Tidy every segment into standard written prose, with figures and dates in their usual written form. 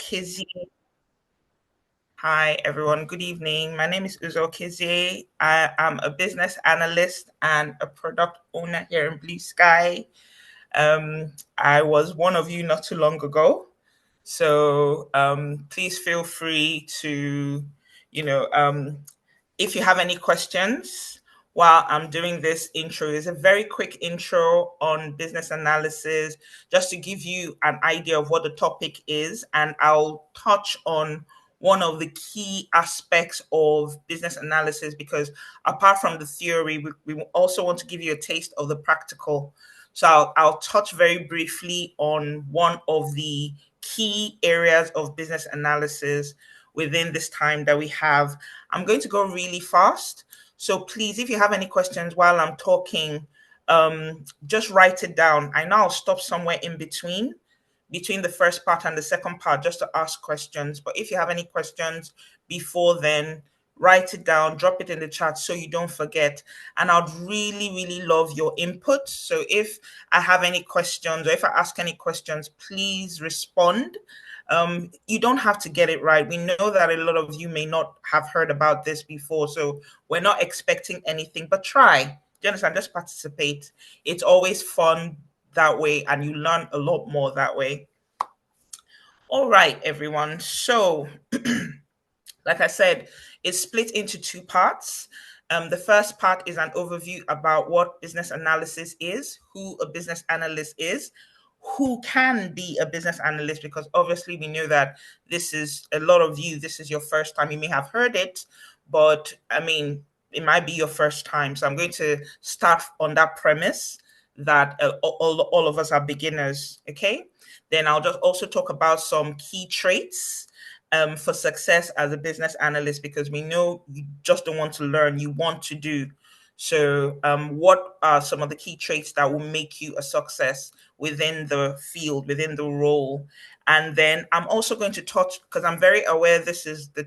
𝐂𝐎𝐍𝐍𝐄𝐂𝐓. Hi, everyone. Good evening. My name is 𝐂𝐎𝐍𝐍𝐄𝐂𝐓. I am a business analyst and a product owner here in BlueSky. I was one of you not too long ago. So please feel free to, you know, if you have any questions while I'm doing this intro. It's a very quick intro on business analysis, just to give you an idea of what the topic is. And I'll touch on one of the key aspects of business analysis, because apart from the theory, we also want to give you a taste of the practical. So I'll touch very briefly on one of the key areas of business analysis within this time that we have. I'm going to go really fast. So please, if you have any questions while I'm talking, just write it down. I know I'll stop somewhere in between the first part and the second part, just to ask questions. But if you have any questions before then, write it down, drop it in the chat so you don't forget. And I'd really, really love your input. So if I have any questions or if I ask any questions, please respond. You don't have to get it right. We know that a lot of you may not have heard about this before, so we're not expecting anything, but try. Do you understand? Just participate. It's always fun that way, and you learn a lot more that way. All right, everyone. So, like I said, it's split into two parts. The first part is an overview about what business analysis is, who a business analyst is, who can be a business analyst, because obviously we know that this is a lot of you, this is your first time. You may have heard it, but I mean, it might be your first time. So I'm going to start on that premise that all of us are beginners. Okay. Then I'll just also talk about some key traits for success as a business analyst, because we know you just don't want to learn, you want to do. So, what are some of the key traits that will make you a success within the field, within the role? And then I'm also going to touch, because I'm very aware this is the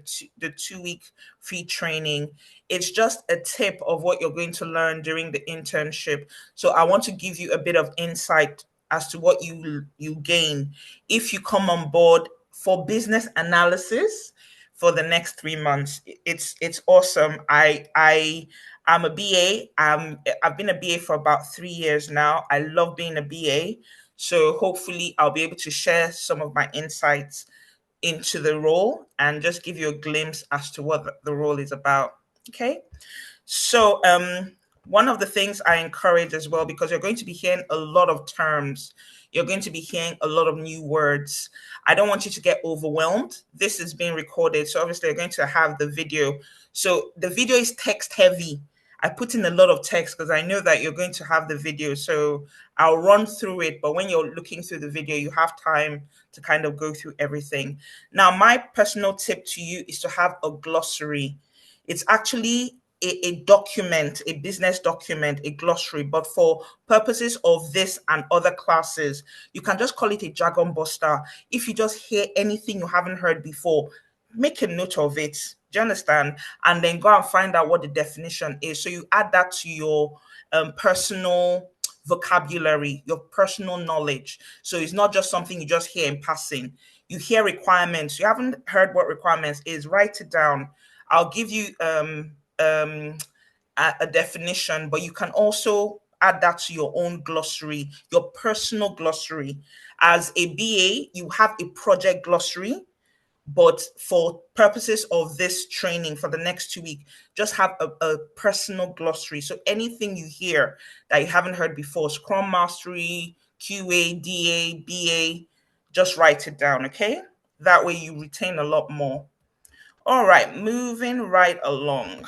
2 week free training. It's just a tip of what you're going to learn during the internship. So I want to give you a bit of insight as to what you gain if you come on board for business analysis for the next 3 months. It's awesome. I'm a BA. I've been a BA for about 3 years now. I love being a BA. So hopefully I'll be able to share some of my insights into the role and just give you a glimpse as to what the role is about. Okay. So one of the things I encourage as well, because you're going to be hearing a lot of terms, you're going to be hearing a lot of new words. I don't want you to get overwhelmed. This is being recorded, so obviously you're going to have the video. So the video is text heavy. I put in a lot of text because I know that you're going to have the video. So I'll run through it, but when you're looking through the video, you have time to kind of go through everything. Now, my personal tip to you is to have a glossary. It's actually a document, a business document, a glossary, but for purposes of this and other classes, you can just call it a jargon buster. If you just hear anything you haven't heard before, make a note of it. Do you understand? And then go and find out what the definition is. So you add that to your personal vocabulary, your personal knowledge. So it's not just something you just hear in passing. You hear requirements. You haven't heard what requirements is. Write it down. I'll give you a definition, but you can also add that to your own glossary, your personal glossary. As a BA, you have a project glossary, but for purposes of this training for the next 2 weeks, just have a personal glossary. So anything you hear that you haven't heard before, Scrum Mastery, QA, DA, BA, just write it down, okay? That way you retain a lot more. All right, moving right along.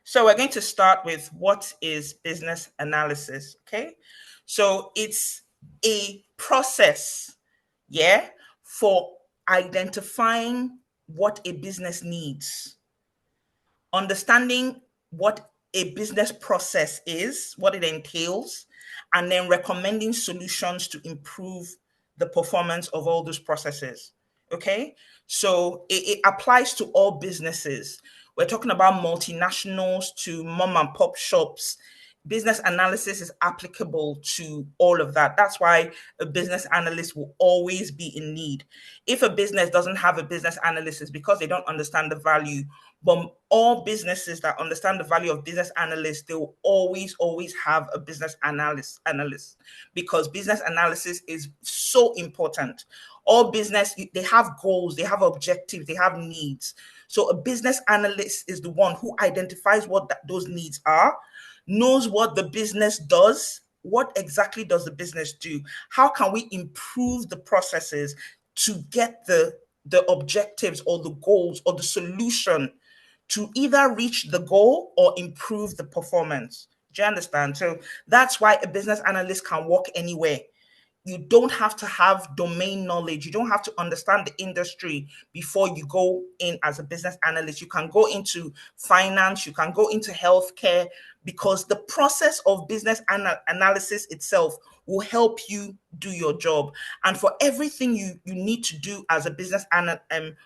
So we're going to start with what is business analysis, okay? So it's a process, yeah, for identifying what a business needs, understanding what a business process is, what it entails, and then recommending solutions to improve the performance of all those processes. Okay, so it applies to all businesses. We're talking about multinationals to mom and pop shops. business analysis is applicable to all of that. That's why a business analyst will always be in need. If a business doesn't have a business analyst, it's because they don't understand the value. But all businesses that understand the value of business analysts, they will always have a business analyst, because business analysis is so important. All business, they have goals, they have objectives, they have needs. So a business analyst is the one who identifies what those needs are, knows what the business does. What exactly does the business do? How can we improve the processes to get the objectives or the goals or the solution to either reach the goal or improve the performance? Do you understand? So that's why a business analyst can work anywhere. You don't have to have domain knowledge. You don't have to understand the industry before you go in as a business analyst. You can go into finance, you can go into healthcare, because the process of business analysis itself will help you do your job. And for everything you need to do as a business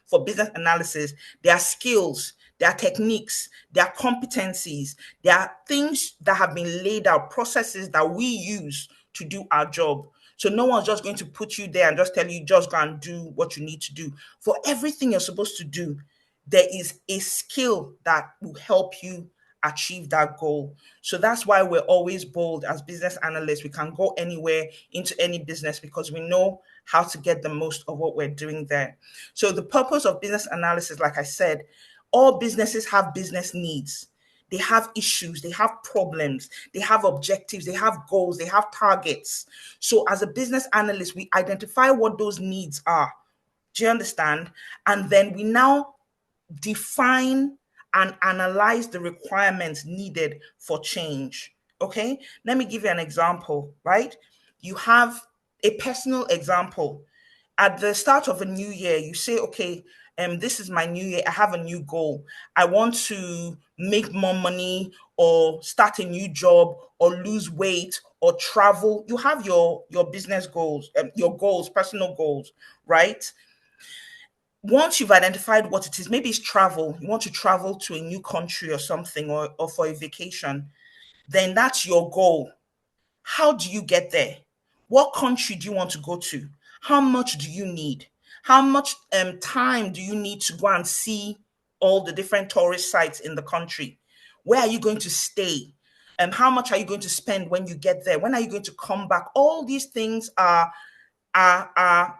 for business analysis, there are skills, there are techniques, there are competencies, there are things that have been laid out, processes that we use to do our job. So no one's just going to put you there and just tell you just go and do what you need to do. For everything you're supposed to do, there is a skill that will help you achieve that goal. So that's why we're always bold as business analysts. We can go anywhere into any business because we know how to get the most of what we're doing there. So the purpose of business analysis, like I said, all businesses have business needs. They have issues, they have problems, they have objectives, they have goals, they have targets. So as a business analyst, we identify what those needs are. Do you understand? And then we now define and analyze the requirements needed for change. Okay, let me give you an example, right? You have a personal example. At the start of a new year, you say, okay, this is my new year. I have a new goal. I want to make more money or start a new job or lose weight or travel. You have your business goals, your goals, personal goals, right? Once you've identified what it is, maybe it's travel, you want to travel to a new country or something, or for a vacation, then that's your goal. How do you get there? What country do you want to go to? How much do you need? How much time do you need to go and see all the different tourist sites in the country? Where are you going to stay? How much are you going to spend when you get there? When are you going to come back? All these things are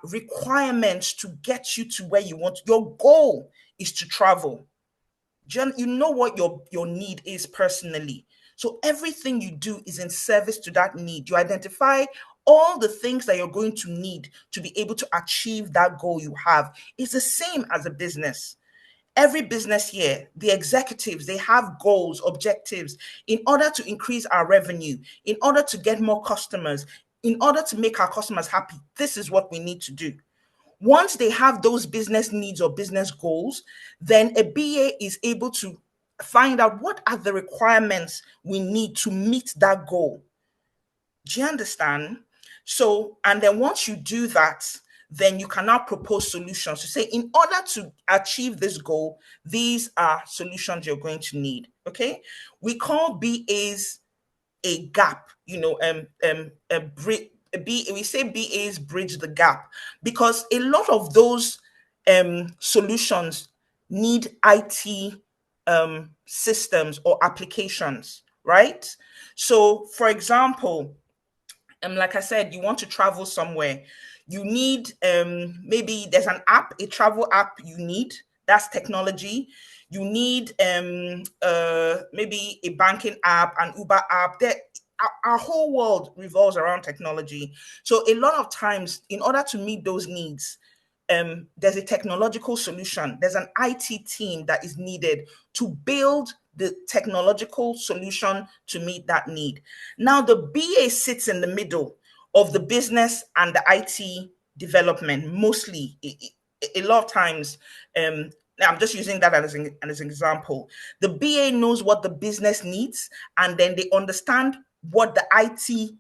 requirements to get you to where you want. Your goal is to travel. You know what your need is personally. So everything you do is in service to that need. You identify all the things that you're going to need to be able to achieve that goal you have. It's the same as a business. Every business here, the executives, they have goals, objectives in order to increase our revenue, in order to get more customers, in order to make our customers happy. This is what we need to do. Once they have those business needs or business goals, then a BA is able to find out what are the requirements we need to meet that goal. Do you understand? So, and then once you do that, then you can now propose solutions to say, in order to achieve this goal, these are solutions you're going to need. Okay. We call BAs a gap, we say BAs bridge the gap, because a lot of those solutions need IT systems or applications, right? So, for example, like I said, you want to travel somewhere, you need maybe there's an app, a travel app you need. That's technology. You need maybe a banking app, an Uber app. Our whole world revolves around technology. So a lot of times, in order to meet those needs, there's a technological solution. There's an IT team that is needed to build the technological solution to meet that need. Now, the BA sits in the middle of the business and the IT development, mostly. A lot of times, I'm just using that as an example. The BA knows what the business needs, and then they understand what the IT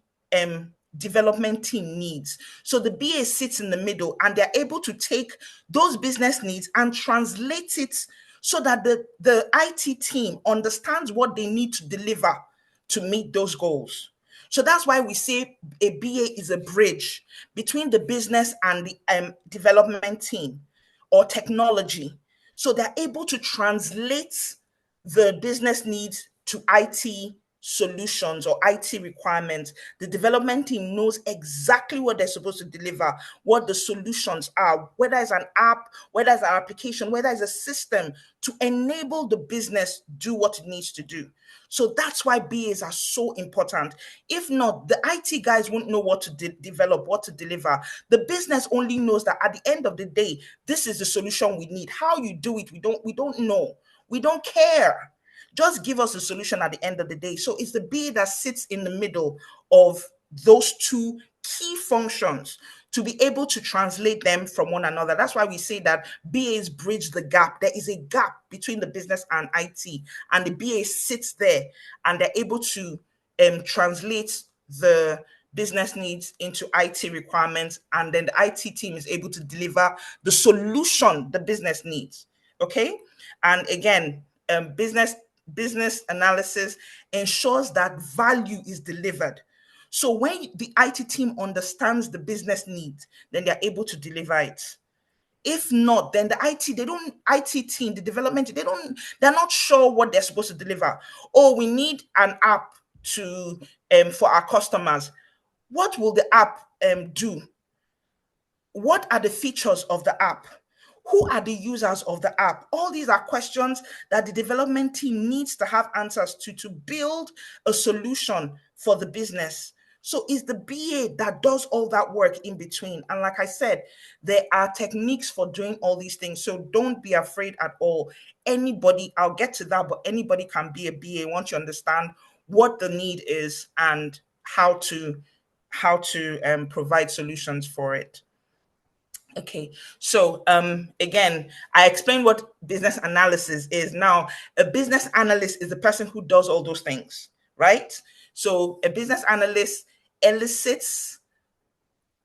development team needs. So the BA sits in the middle, and they're able to take those business needs and translate it so that the IT team understands what they need to deliver to meet those goals. So that's why we say a BA is a bridge between the business and the development team or technology. So they're able to translate the business needs to IT solutions or IT requirements. The development team knows exactly what they're supposed to deliver, what the solutions are, whether it's an app, whether it's an application, whether it's a system to enable the business do what it needs to do. So that's why BAs are so important. If not, the IT guys won't know what to develop, what to deliver. The business only knows that at the end of the day, this is the solution we need. How you do it, we don't know. We don't care. Just give us a solution at the end of the day. So it's the BA that sits in the middle of those two key functions to be able to translate them from one another. That's why we say that BAs bridge the gap. There is a gap between the business and IT, and the BA sits there and they're able to translate the business needs into IT requirements, and then the IT team is able to deliver the solution the business needs. Okay, and again, business analysis ensures that value is delivered. So when the IT team understands the business needs, then they're able to deliver it. If not, then the IT team, the development, they're not sure what they're supposed to deliver. Oh, we need an app to for our customers. What will the app do? What are the features of the app? Who are the users of the app? All these are questions that the development team needs to have answers to build a solution for the business. So it's the BA that does all that work in between. And like I said, there are techniques for doing all these things. So don't be afraid at all. Anybody, I'll get to that, but anybody can be a BA once you understand what the need is and how to provide solutions for it. Okay, so again, I explained what business analysis is. Now, a business analyst is the person who does all those things, right? So a business analyst elicits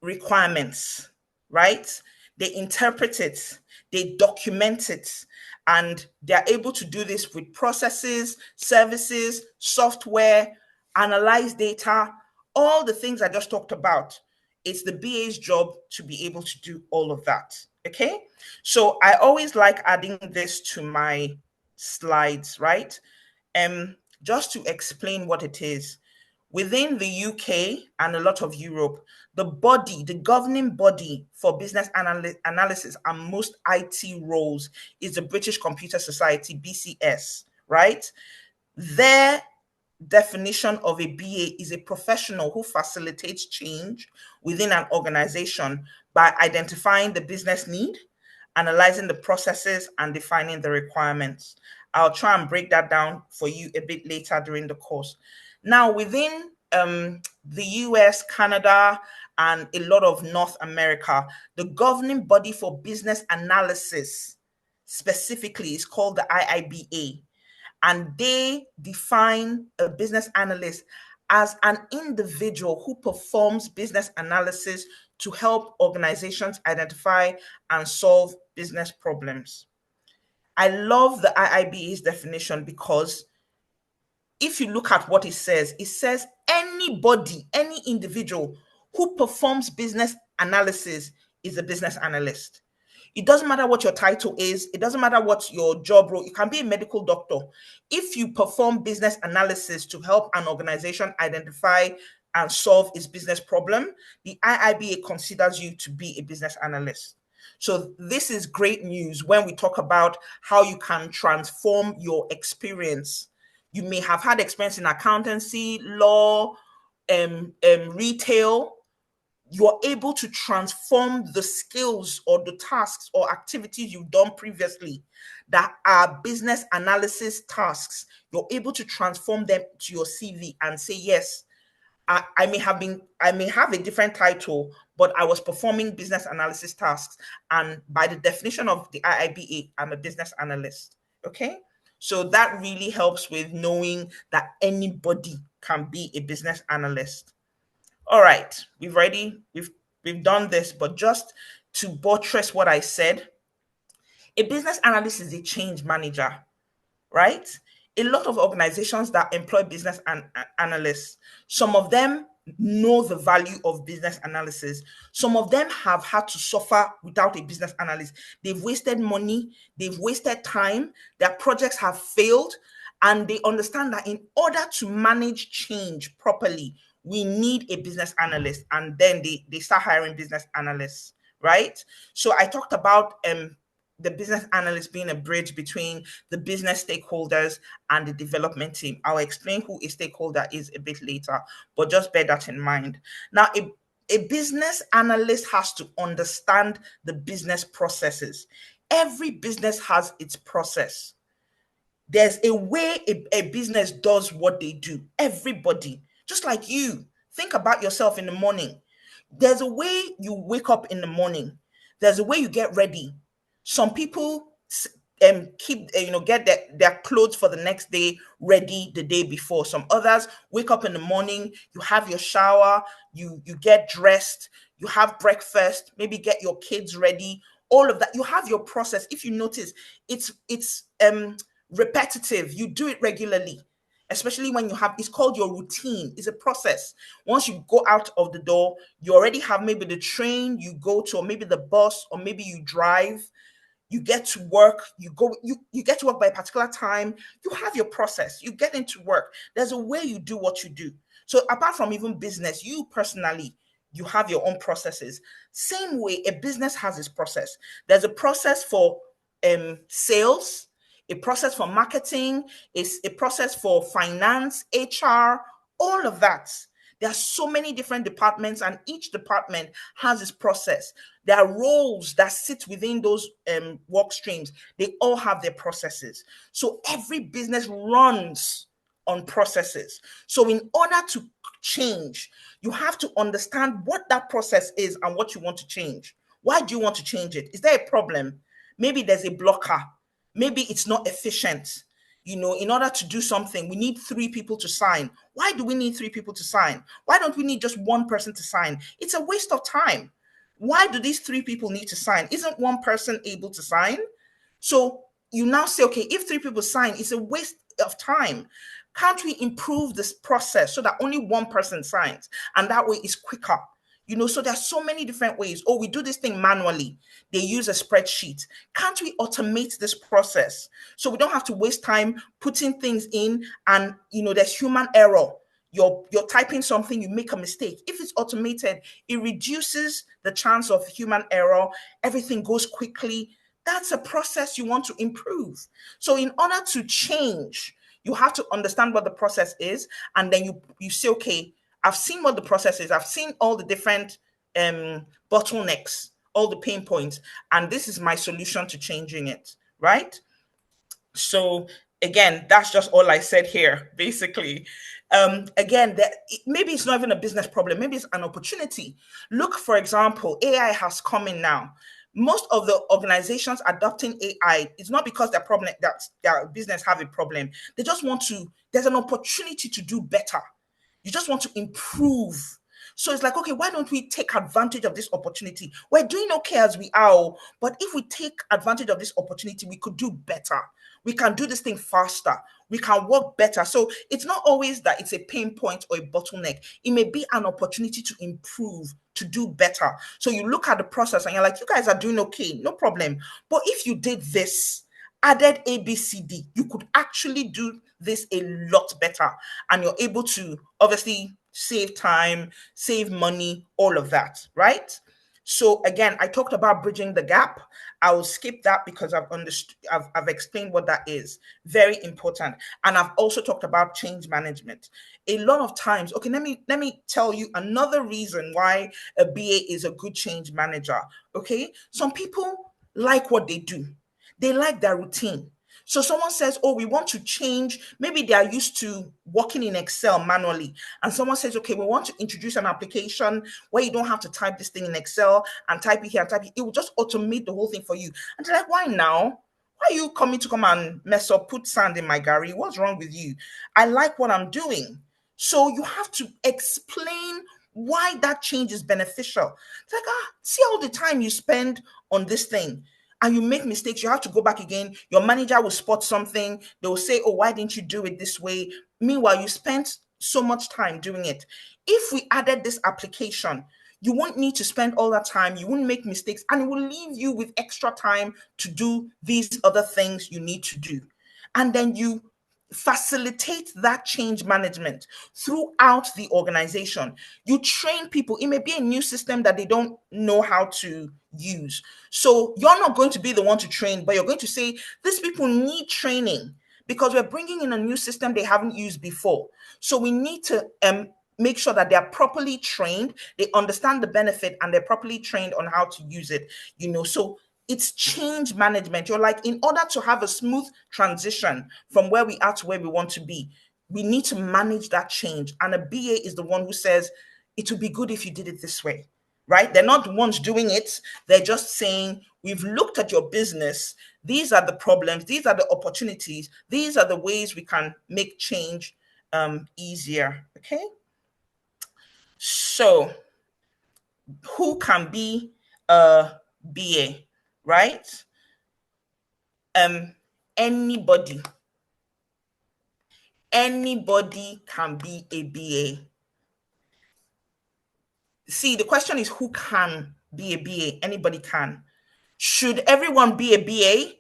requirements, right? They interpret it, they document it, and they're able to do this with processes, services, software, analyze data, all the things I just talked about. It's the BA's job to be able to do all of that. Okay. So I always like adding this to my slides, right? Just to explain what it is. Within the UK and a lot of Europe, the governing body for business analysis and most IT roles is the British Computer Society, BCS, right? Their definition of a BA is a professional who facilitates change within an organization by identifying the business need, analyzing the processes, and defining the requirements. I'll try and break that down for you a bit later during the course. Now, within the US, Canada, and a lot of North America, the governing body for business analysis specifically is called the IIBA, and they define a business analyst as an individual who performs business analysis to help organizations identify and solve business problems. I love the IIBA's definition because if you look at what it says anybody, any individual who performs business analysis is a business analyst. It doesn't matter what your title is. It doesn't matter what your job role. You can be a medical doctor. If you perform business analysis to help an organization identify and solve its business problem, the IIBA considers you to be a business analyst. So this is great news when we talk about how you can transform your experience. You may have had experience in accountancy, law, retail. You're able to transform the skills or the tasks or activities you've done previously that are business analysis tasks. You're able to transform them to your CV and say, yes, I may have a different title, but I was performing business analysis tasks. And by the definition of the IIBA, I'm a business analyst. Okay. So that really helps with knowing that anybody can be a business analyst. All right, we've done this, but just to buttress what I said, a business analyst is a change manager, right? a lot of organizations that employ business analysts, some of them know the value of business analysis. Some of them have had to suffer without a business analyst. They've wasted money, they've wasted time, their projects have failed, and they understand that in order to manage change properly, we need a business analyst. And then they start hiring business analysts, right? So I talked about the business analyst being a bridge between the business stakeholders and the development team. I'll explain who a stakeholder is a bit later, but just bear that in mind. Now, a business analyst has to understand the business processes. Every business has its process. There's a way a business does what they do. Everybody, just like you, think about yourself in the morning. There's a way you wake up in the morning. There's a way you get ready. Some people keep get their clothes for the next day ready the day before. Some others wake up in the morning, you have your shower, you get dressed, you have breakfast, maybe get your kids ready. All of that, you have your process. If you notice, it's repetitive. You do it regularly, especially when you have, it's called your routine. It's a process. Once you go out of the door, you already have maybe the train you go to, or maybe the bus, or maybe you drive. You get to work, you get to work by a particular time. You have your process. You get into work. There's a way you do what you do. So apart from even business, you personally, you have your own processes. Same way a business has its process. There's a process for sales, a process for marketing, is a process for finance, HR, all of that. There are so many different departments, and each department has its process. There are roles that sit within those work streams. They all have their processes. So every business runs on processes. So in order to change, you have to understand what that process is and what you want to change. Why do you want to change it? Is there a problem? Maybe there's a blocker. Maybe it's not efficient. In order to do something, we need 3 people to sign. Why do we need 3 people to sign? Why don't we need just 1 person to sign? It's a waste of time. Why do these 3 people need to sign? Isn't 1 person able to sign? So you now say, okay, if 3 people sign, it's a waste of time. Can't we improve this process so that only 1 person signs? And that way it's quicker. So there's so many different ways. Oh, we do this thing manually. They use a spreadsheet. Can't we automate this process so we don't have to waste time putting things in, and there's human error. You're typing something, you make a mistake. If it's automated, it reduces the chance of human error. Everything goes quickly. That's a process you want to improve. So in order to change, you have to understand what the process is, and then you say, okay, I've seen what the process is. I've seen all the different bottlenecks, all the pain points, and this is my solution to changing it, right? So again, that's just all I said here, basically. Again, maybe it's not even a business problem. Maybe it's an opportunity. Look, for example, AI has come in now. Most of the organizations adopting AI, it's not because their business have a problem. They just want to, there's an opportunity to do better. You just want to improve. So it's like, okay, why don't we take advantage of this opportunity? We're doing okay as we are, but if we take advantage of this opportunity, we could do better. We can do this thing faster. We can work better. So it's not always that it's a pain point or a bottleneck. It may be an opportunity to improve, to do better. So you look at the process and you're like, you guys are doing okay, no problem. But if you did this, added A, B, C, D, you could actually do this a lot better. And you're able to obviously save time, save money, all of that, right? So again, I talked about bridging the gap. I will skip that because I've understood, I've explained what that is. Very important. And I've also talked about change management. A lot of times, okay, let me tell you another reason why a BA is a good change manager. Okay, some people like what they do. They like their routine. So someone says, oh, we want to change. Maybe they are used to working in Excel manually. And someone says, okay, we want to introduce an application where you don't have to type this thing in Excel and type it here and type it. It will just automate the whole thing for you. And they're like, why now? Why are you coming to come and mess up, put sand in my gari? What's wrong with you? I like what I'm doing. So you have to explain why that change is beneficial. It's like, see all the time you spend on this thing. and you make mistakes, you have to go back again. Your manager will spot something. They will say, oh, why didn't you do it this way? Meanwhile, you spent so much time doing it. If we added this application, you won't need to spend all that time. You won't make mistakes, and it will leave you with extra time to do these other things you need to do. And then you facilitate that change management throughout the organization. You train people. It may be a new system that they don't know how to use. So you're not going to be the one to train, but you're going to say, these people need training because we're bringing in a new system they haven't used before. So we need to make sure that they're properly trained, they understand the benefit, and they're properly trained on how to use it. So it's change management. You're like, in order to have a smooth transition from where we are to where we want to be, we need to manage that change. And a BA is the one who says, it would be good if you did it this way, right? They're not the ones doing it. They're just saying, we've looked at your business. These are the problems. These are the opportunities. These are the ways we can make change easier. Okay. So who can be a BA, right? Anybody can be a BA. See, the question is, who can be a BA? Anybody can. Should everyone be a BA?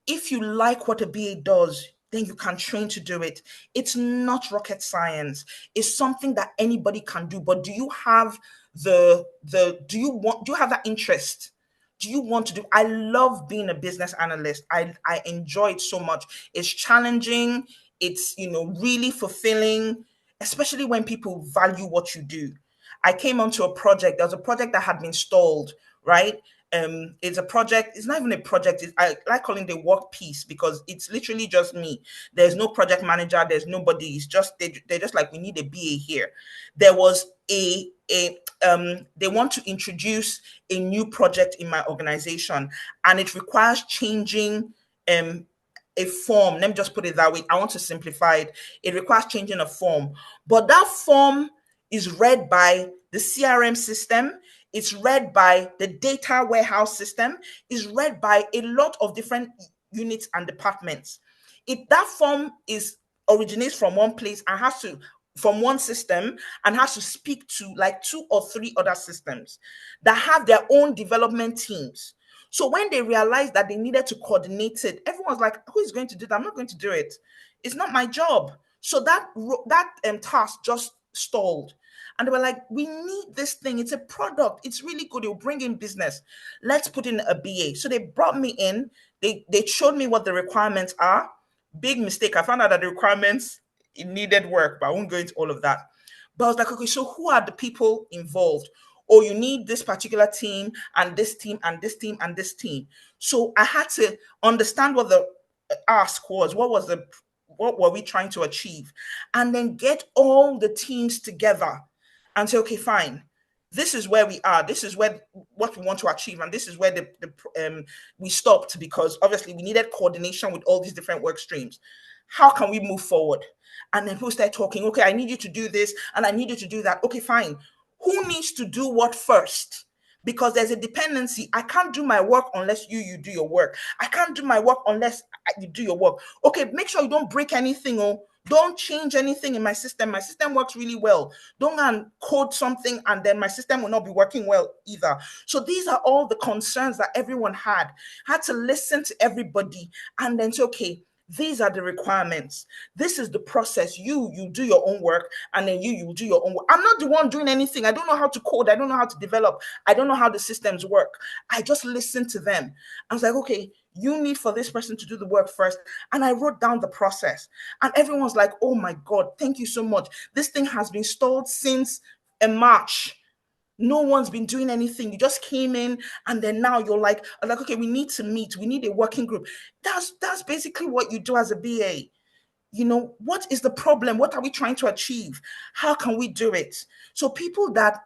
If you like what a BA does, then you can train to do it. It's not rocket science. It's something that anybody can do. But do you have do you have that interest? Do you want to do? I love being a business analyst. I enjoy it so much. It's challenging. It's really fulfilling, especially when people value what you do. I came onto a project. There was a project that had been stalled, right? It's a project. It's not even a project. I like calling it a work piece because it's literally just me. There's no project manager. There's nobody. It's just they're just like, we need a BA here. There was they want to introduce a new project in my organization, and it requires changing a form. Let me just put it that way. I want to simplify it. It requires changing a form, but that form is read by the CRM system. It's read by the data warehouse system. Is read by a lot of different units and departments. That form originates from one place and has to from one system and has to speak to like 2 or 3 other systems that have their own development teams. So when they realized that they needed to coordinate it, everyone's like, who is going to do that? I'm not going to do it. It's not my job. So that task just stalled. And they were like, we need this thing. It's a product. It's really good. It'll bring in business. Let's put in a BA. So they brought me in. They showed me what the requirements are. Big mistake. I found out that the requirements, it needed work, but I won't go into all of that. But I was like, okay, so who are the people involved? Oh, you need this particular team and this team and this team and this team. So I had to understand what the ask was. What were we trying to achieve? And then get all the teams together and say, okay, fine. This is where we are. This is what we want to achieve, and this is where we stopped because obviously we needed coordination with all these different work streams. How can we move forward? And then people start talking. Okay, I need you to do this, and I need you to do that. Okay, fine. Who needs to do what first? Because there's a dependency. I can't do my work unless you do your work. I can't do my work unless you do your work. Okay, make sure you don't break anything. Oh, don't change anything in my system. My system works really well. Don't code something and then my system will not be working well either. So these are all the concerns that everyone had to listen to everybody and then say, okay, these are the requirements. This is the process. You do your own work, and then you do your own work. I'm not the one doing anything. I don't know how to code. I don't know how to develop. I don't know how the systems work. I just listen to them. I was like, okay, you need for this person to do the work first. And I wrote down the process. And everyone's like, oh my God, thank you so much. This thing has been stalled since March. No one's been doing anything. You just came in, and then now you're like, okay, we need to meet. We need a working group. That's basically what you do as a BA. What is the problem? What are we trying to achieve? How can we do it? So people that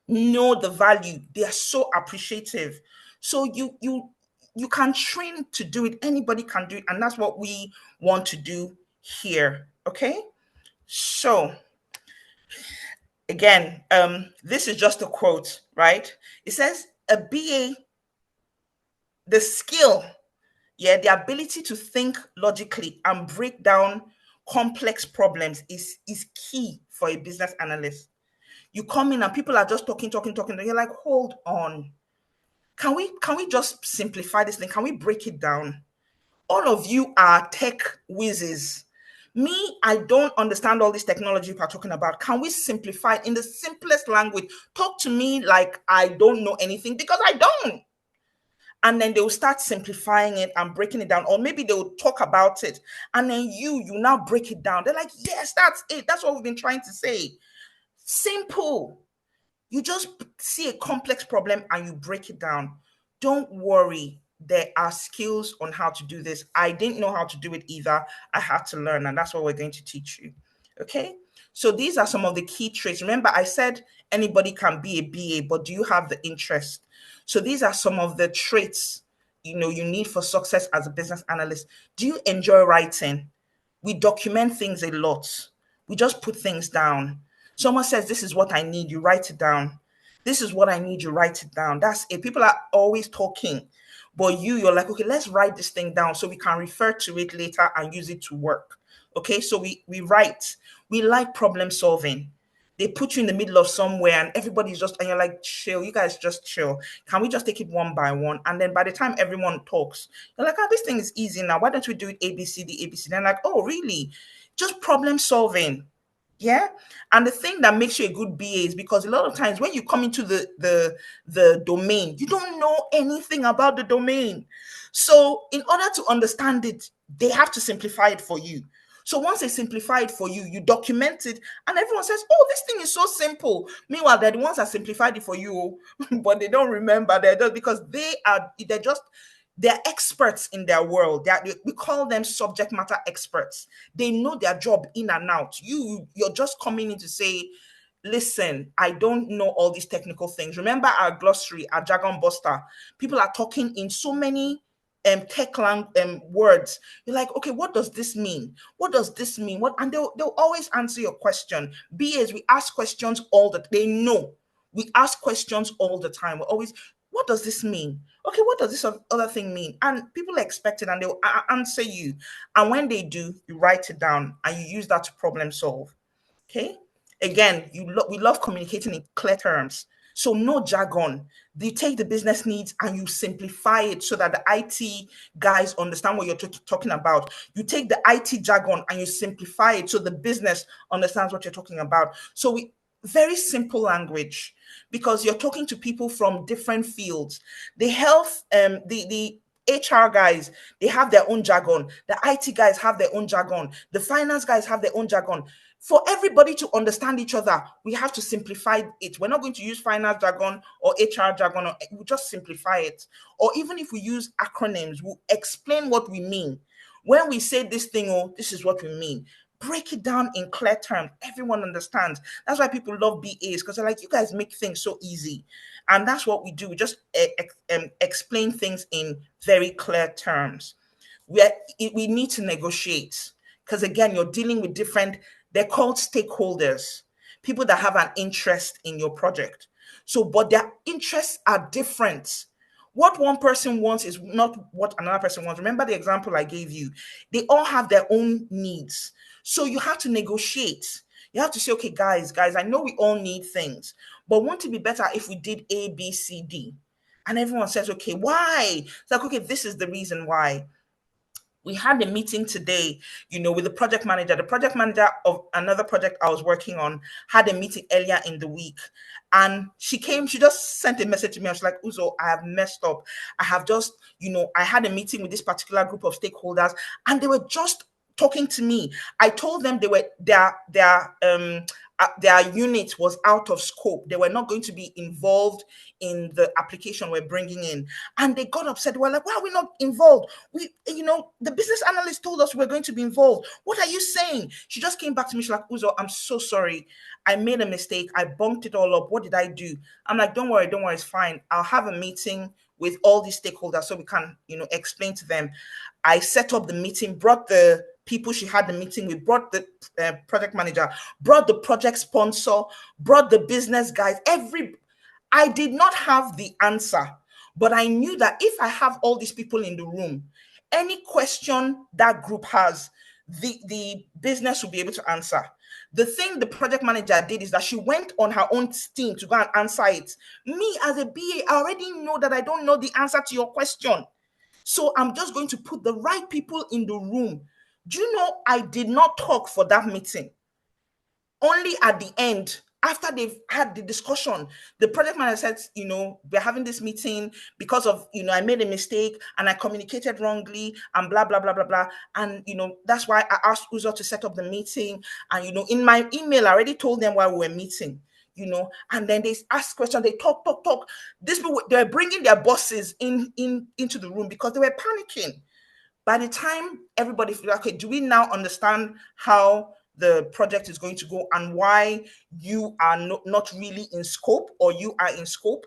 know the value, they are so appreciative. So you can train to do it. Anybody can do it, and that's what we want to do here. Okay, so again, this is just a quote, right? It says a BA the skill, yeah, the ability to think logically and break down complex problems is key for a business analyst. You come in and people are just talking, and you're like, hold on. Can we just simplify this thing? Can we break it down? All of you are tech whizzes. Me, I don't understand all this technology you are talking about. Can we simplify it in the simplest language? Talk to me like I don't know anything, because I don't. And then they will start simplifying it and breaking it down, or maybe they will talk about it, and then you now break it down. They're like, yes, that's it. That's what we've been trying to say. Simple. You just see a complex problem and you break it down. Don't worry. There are skills on how to do this. I didn't know how to do it either. I had to learn, and that's what we're going to teach you. Okay. So these are some of the key traits. Remember, I said anybody can be a BA, but do you have the interest? So these are some of the traits you need for success as a business analyst. Do you enjoy writing? We document things a lot. We just put things down. Someone says, this is what I need, you write it down. This is what I need, you write it down. That's it. People are always talking, but you're like, okay, let's write this thing down so we can refer to it later and use it to work. Okay, so we write. We like problem solving. They put you in the middle of somewhere and everybody's just, and you're like, chill, you guys just chill. Can we just take it one by one? And then by the time everyone talks, you're like, oh, this thing is easy now. Why don't we do it A, B, C, D, A, B, C? They're like, oh, really? Just problem solving. Yeah. And the thing that makes you a good BA is because a lot of times when you come into the domain, you don't know anything about the domain. So in order to understand it, they have to simplify it for you. So once they simplify it for you, you document it, and everyone says, oh, this thing is so simple. Meanwhile, they're the ones that simplified it for you, but they don't remember. They're just because they're experts in their world. We call them subject matter experts. They know their job in and out. You're just coming in to say, listen, I don't know all these technical things. Remember our glossary, our jargon buster. People are talking in so many tech words. You're like, okay, what does this mean? What does this mean? What? And they'll always answer your question. BAs, we ask questions all the. They know. We ask questions all the time. We're always, what does this mean? Okay, what does this other thing mean? And people expect it and they'll answer you. And when they do, you write it down and you use that to problem solve. Okay. Again, we love communicating in clear terms. So no jargon. You take the business needs and you simplify it so that the IT guys understand what you're talking about. You take the IT jargon and you simplify it so the business understands what you're talking about. So very simple language, because you're talking to people from different fields. The health, the HR guys, they have their own jargon. The IT guys have their own jargon. The finance guys have their own jargon. For everybody to understand each other, we have to simplify it. We're not going to use finance jargon or HR jargon. We'll just simplify it. Or even if we use acronyms, we'll explain what we mean. When we say this thing, oh, this is what we mean. Break it down in clear terms. Everyone understands. That's why people love BAs, because they're like, you guys make things so easy. And that's what we do. We just explain things in very clear terms. We need to negotiate, because again, you're dealing with they're called stakeholders, people that have an interest in your project. So, but their interests are different. What one person wants is not what another person wants. Remember the example I gave you. They all have their own needs. So you have to negotiate. You have to say, okay, guys, I know we all need things, but won't it be better if we did A, B, C, D? And everyone says, okay, why? It's like, okay, this is the reason why. We had a meeting today, with the project manager. The project manager of another project I was working on had a meeting earlier in the week. And she just sent a message to me. I was like, Uzo, I have messed up. I have just, I had a meeting with this particular group of stakeholders and they were just talking to me. I told them their unit was out of scope. They were not going to be involved in the application we're bringing in. And they got upset. They were like, why are we not involved? The business analyst told us we're going to be involved. What are you saying? She just came back to me. She's like, Uzo, I'm so sorry. I made a mistake. I bumped it all up. What did I do? I'm like, don't worry. It's fine. I'll have a meeting with all these stakeholders so we can, explain to them. I set up the meeting, brought the people she had the meeting with, brought the project manager, brought the project sponsor, brought the business guys. I did not have the answer, But I knew that if I have all these people in the room, any question that group has, the business will be able to answer. The thing the project manager did is that she went on her own steam to go and answer it. Me as a BA, I already know that I don't know the answer to your question. So I'm just going to put the right people in the room. Do you know I did not talk for that meeting? Only at the end, after they've had the discussion, the project manager said, we're having this meeting because of, I made a mistake and I communicated wrongly and blah, blah, blah, blah, blah. And, that's why I asked Uzo to set up the meeting. And, in my email, I already told them why we were meeting. And then they ask questions, they talk. These people, they're bringing their bosses into the room because they were panicking. By the time everybody feels, okay, do we now understand how the project is going to go and why you are not really in scope, or you are in scope,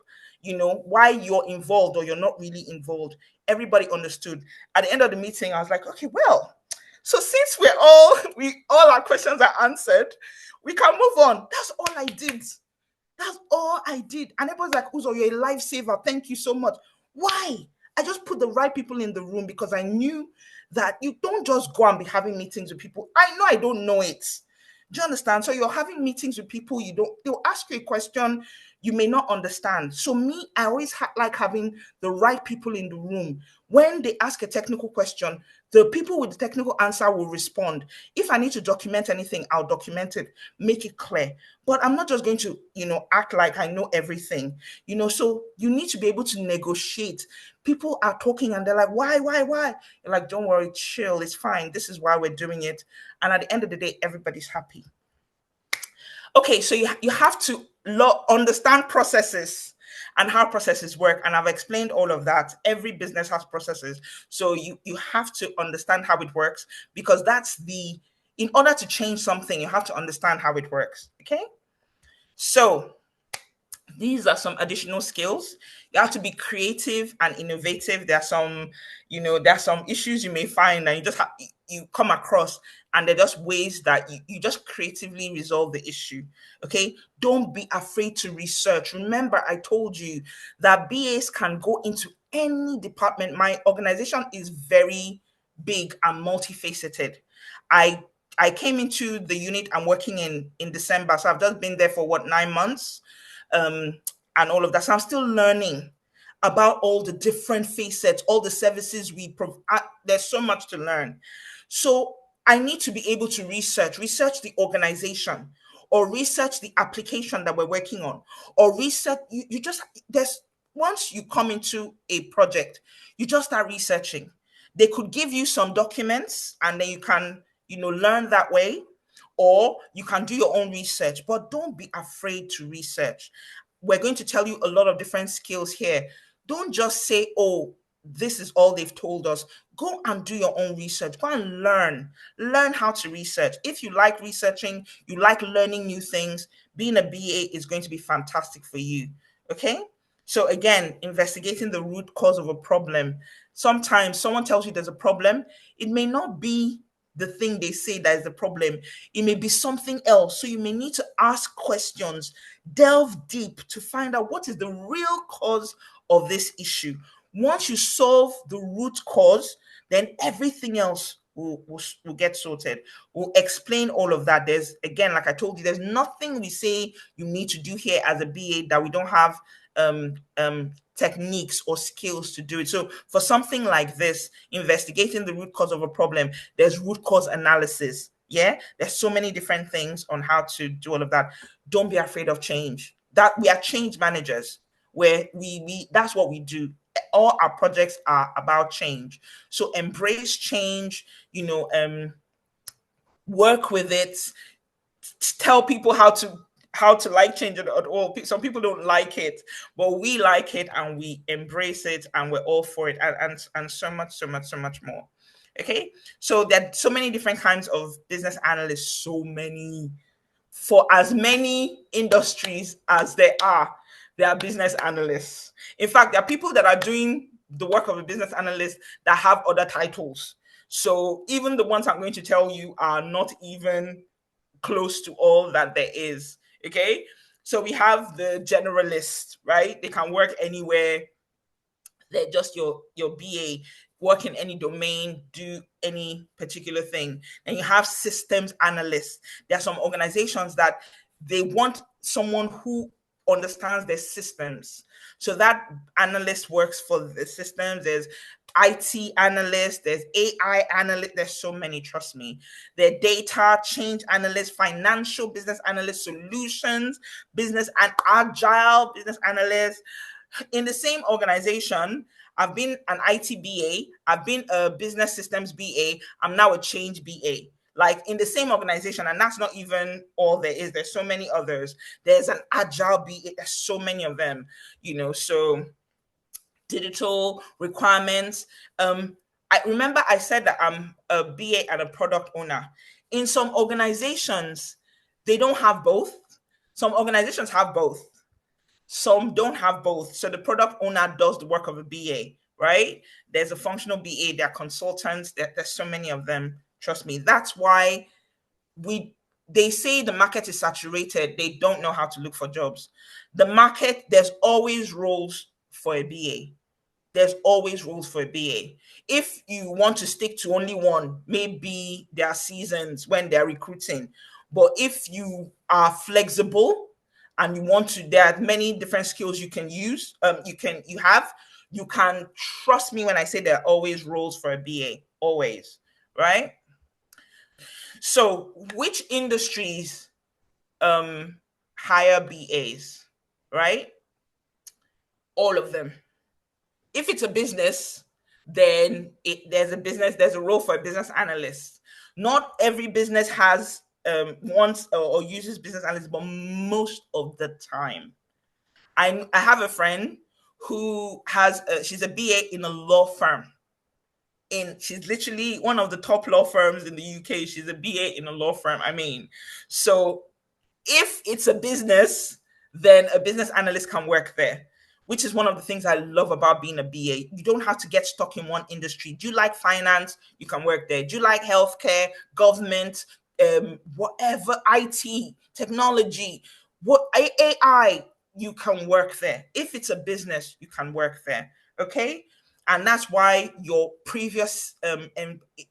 why you're involved or you're not really involved? Everybody understood. At the end of the meeting, I was like, okay, well, so since all our questions are answered, we can move on. That's all I did. That's all I did. And everyone's like, Uzo, you're a lifesaver. Thank you so much. Why? I just put the right people in the room because I knew that you don't just go and be having meetings with people. I know I don't know it. Do you understand? So you're having meetings with people, they'll ask you a question you may not understand. So me, I always like having the right people in the room. When they ask a technical question, the people with the technical answer will respond. If I need to document anything, I'll document it, make it clear. But I'm not just going to, act like I know everything, so you need to be able to negotiate. People are talking and they're like, why? You're like, don't worry, chill, it's fine. This is why we're doing it. And at the end of the day, everybody's happy. Okay, so you have to understand processes and how processes work. And I've explained all of that. Every business has processes. So you have to understand how it works, because in order to change something, you have to understand how it works. Okay. So these are some additional skills. You have to be creative and innovative. There are some issues you may find and you come across, and they're just ways that you just creatively resolve the issue. Okay. Don't be afraid to research. Remember, I told you that BAs can go into any department. My organization is very big and multifaceted. I came into the unit I'm working in December, so I've just been there for 9 months, and all of that. So I'm still learning about all the different facets, all the services we provide. There's so much to learn. So I need to be able to research the organization, or research the application that we're working on, or research. Once you come into a project, you just start researching. They could give you some documents and then you can, learn that way, or you can do your own research, but don't be afraid to research. We're going to tell you a lot of different skills here. Don't just say, oh, this is all they've told us. Go and do your own research. Go and learn how to research. If you like researching, you like learning new things, being a BA is going to be fantastic for you. Okay. So again, investigating the root cause of a problem. Sometimes someone tells you there's a problem. It may not be the thing they say that is the problem. It may be something else. So you may need to ask questions, delve deep to find out what is the real cause of this issue. Once you solve the root cause, then everything else will get sorted. We'll explain all of that. There's, again, like I told you, there's nothing we say you need to do here as a BA that we don't have techniques or skills to do it. So for something like this, investigating the root cause of a problem, there's root cause analysis. Yeah, there's so many different things on how to do all of that. Don't be afraid of change. That we are change managers, where we that's what we do. All our projects are about change. So embrace change, work with it, tell people how to like change it at all. Some people don't like it, but we like it and we embrace it and we're all for it, and so much more. Okay, so there are so many different kinds of business analysts, so many. For as many industries as there are business analysts. In fact, there are people that are doing the work of a business analyst that have other titles. So even the ones I'm going to tell you are not even close to all that there is. Okay. So we have the generalist, right? They can work anywhere. They're just your BA, work in any domain, do any particular thing. And you have systems analysts. There are some organizations that they want someone who understands their systems. So that analyst works for the systems. There's IT analyst, there's AI analyst, there's so many, trust me. There data change analyst, financial business analyst, solutions, business and agile business analyst. In the same organization, I've been an IT BA, I've been a business systems BA, I'm now a change BA. Like in the same organization, and that's not even all there is. There's so many others. There's an agile BA, there's so many of them, so digital requirements. I remember I said that I'm a BA and a product owner. In some organizations, they don't have both. Some organizations have both. Some don't have both. So the product owner does the work of a BA, right? There's a functional BA, there are consultants, there's so many of them. Trust me. That's why they say the market is saturated. They don't know how to look for jobs. The market, there's always roles for a BA. There's always roles for a BA. If you want to stick to only one, maybe there are seasons when they're recruiting. But if you are flexible and you want to, there are many different skills you can use. You can trust me when I say there are always roles for a BA. Always, right? So, which industries hire BAs, right? All of them. If it's a business, then there's a role for a business analyst. Not every business has wants or uses business analysts, but most of the time. I have a friend who she's a BA in a law firm. She's literally one of the top law firms in the UK. She's a BA in a law firm. I mean, so if it's a business, then a business analyst can work there, which is one of the things I love about being a BA. You don't have to get stuck in one industry. Do you like finance? You can work there. Do you like healthcare, government, whatever, IT, technology, what AI? You can work there. If it's a business, you can work there. Okay. And that's why your previous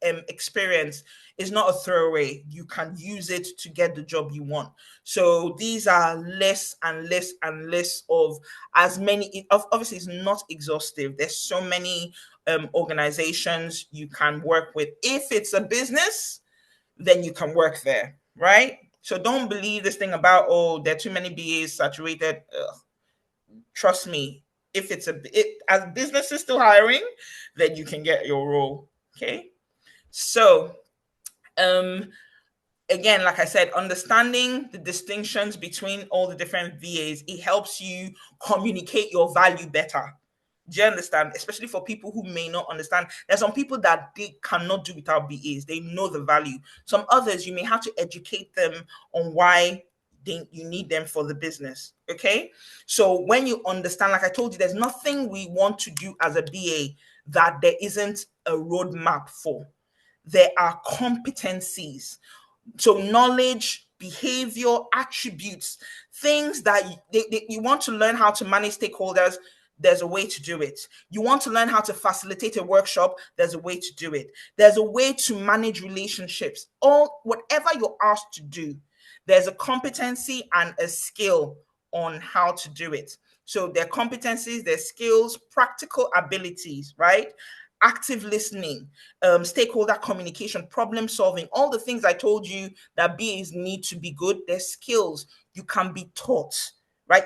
experience is not a throwaway. You can use it to get the job you want. So these are lists and lists and lists of as many. Obviously, it's not exhaustive. There's so many organizations you can work with. If it's a business, then you can work there, right? So don't believe this thing about, oh, there are too many BAs saturated. Ugh. Trust me, if as business is still hiring, then you can get your role. Okay. So again, like I said, understanding the distinctions between all the different VAs, it helps you communicate your value better. Do you understand? Especially for people who may not understand. There's some people that they cannot do without BAs. They know the value. Some others, you may have to educate them on why you need them for the business. Okay. So when you understand, like I told you, there's nothing we want to do as a BA that there isn't a roadmap for. There are competencies. So knowledge, behavior, attributes, things that you want to learn how to manage stakeholders. There's a way to do it. You want to learn how to facilitate a workshop. There's a way to do it. There's a way to manage relationships. Whatever you're asked to do, there's a competency and a skill on how to do it. So their competencies, their skills, practical abilities, right? Active listening, stakeholder communication, problem solving, all the things I told you that BAs need to be good. They're skills you can be taught, right?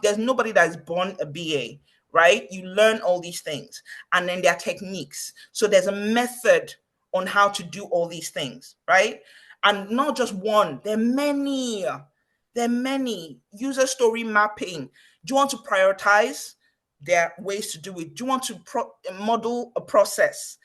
There's nobody that is born a BA, right? You learn all these things. And then there are techniques. So there's a method on how to do all these things, right? And not just one, there are many. There are many. User story mapping. Do you want to prioritize? There are ways to do it. Do you want to model a process?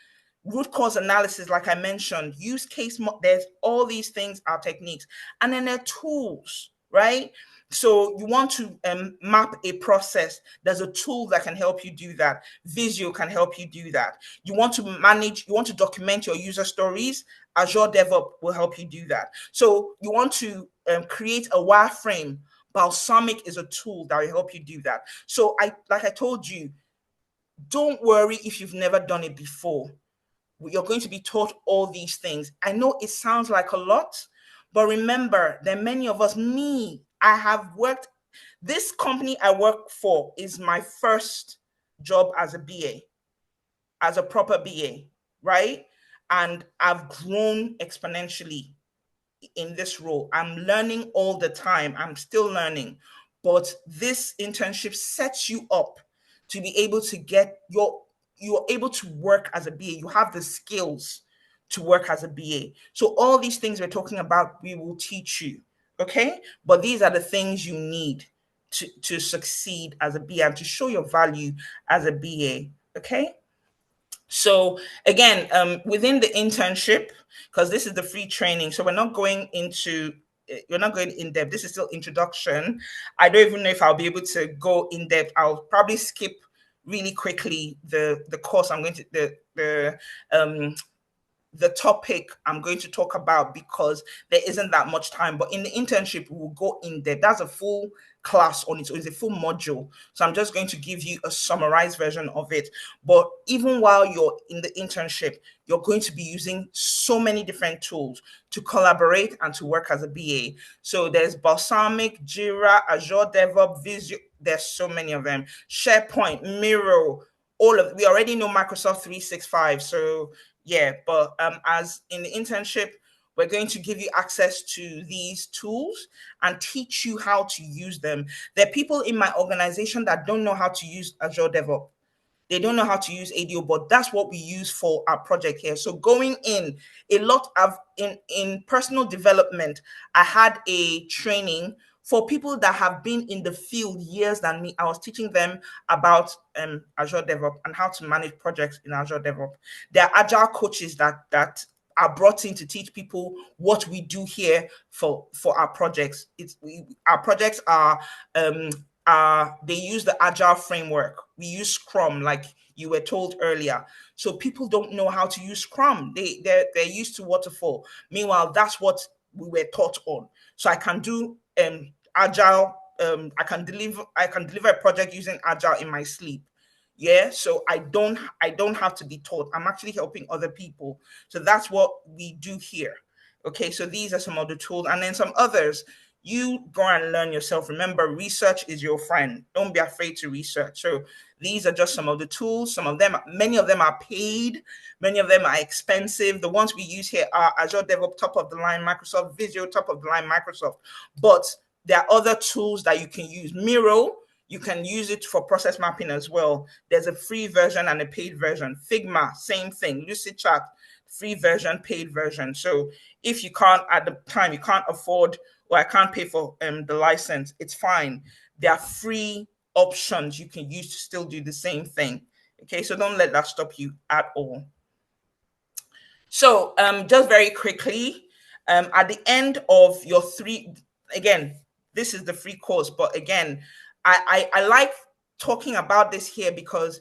Root cause analysis, like I mentioned, use case, there's all these things are techniques. And then there are tools, right? So you want to map a process. There's a tool that can help you do that. Visio can help you do that. You want to document your user stories. Azure DevOps will help you do that. So you want to create a wireframe. Balsamic is a tool that will help you do that. So like I told you, Don't worry if you've never done it before. You're going to be taught all these things. I know it sounds like a lot, but remember, there are many of us, I have worked, this company I work for is my first job as a BA, as a proper BA, right? And I've grown exponentially in this role. I'm learning all the time. I'm still learning. But this internship sets you up to be able to you're able to work as a BA. You have the skills to work as a BA. So all these things we're talking about, we will teach you. Okay? But these are the things you need to succeed as a BA and to show your value as a BA. Okay? So again, within the internship, because this is the free training, so we're not going in depth. This is still introduction. I don't even know if I'll be able to go in depth. I'll probably skip really quickly the course I'm going to um the topic I'm going to talk about because there isn't that much time. But in the internship, we'll go in depth. That's a full class on its own, it's a full module. So I'm just going to give you a summarized version of it. But even while you're in the internship, you're going to be using so many different tools to collaborate and to work as a BA. So there's Balsamic, Jira, Azure DevOps, Visio. There's so many of them. SharePoint, Miro, we already know Microsoft 365. So yeah, but as in the internship, we're going to give you access to these tools and teach you how to use them. There are people in my organization that don't know how to use Azure DevOps. They don't know how to use ADO, but that's what we use for our project here. So going in, a lot of in personal development, I had a training for people that have been in the field years than me. I was teaching them about Azure DevOps and how to manage projects in Azure DevOps. There are agile coaches that are brought in to teach people what we do here for our projects. Our projects are they use the agile framework. We use Scrum, like you were told earlier. So people don't know how to use Scrum. They're used to waterfall. Meanwhile, that's what we were taught on. So I can do agile. I can deliver a project using agile in my sleep. Yeah, so I don't have to be taught. I'm actually helping other people. So that's what we do here. Okay, so these are some of the tools, and then some others you go and learn yourself. Remember, research is your friend. Don't be afraid to research. So these are just some of the tools. Many of them are paid. Many of them are expensive. The ones we use here are Azure DevOps, top of the line, Microsoft Visio, top of the line, Microsoft. But there are other tools that you can use. Miro, you can use it for process mapping as well. There's a free version and a paid version. Figma, same thing. Lucidchart, free version, paid version. So if you can't, at the time, you can't afford, or I can't pay for the license, it's fine. There are free options you can use to still do the same thing. Okay, so don't let that stop you at all. So just very quickly, at the end of your again, this is the free course, but again, I like talking about this here because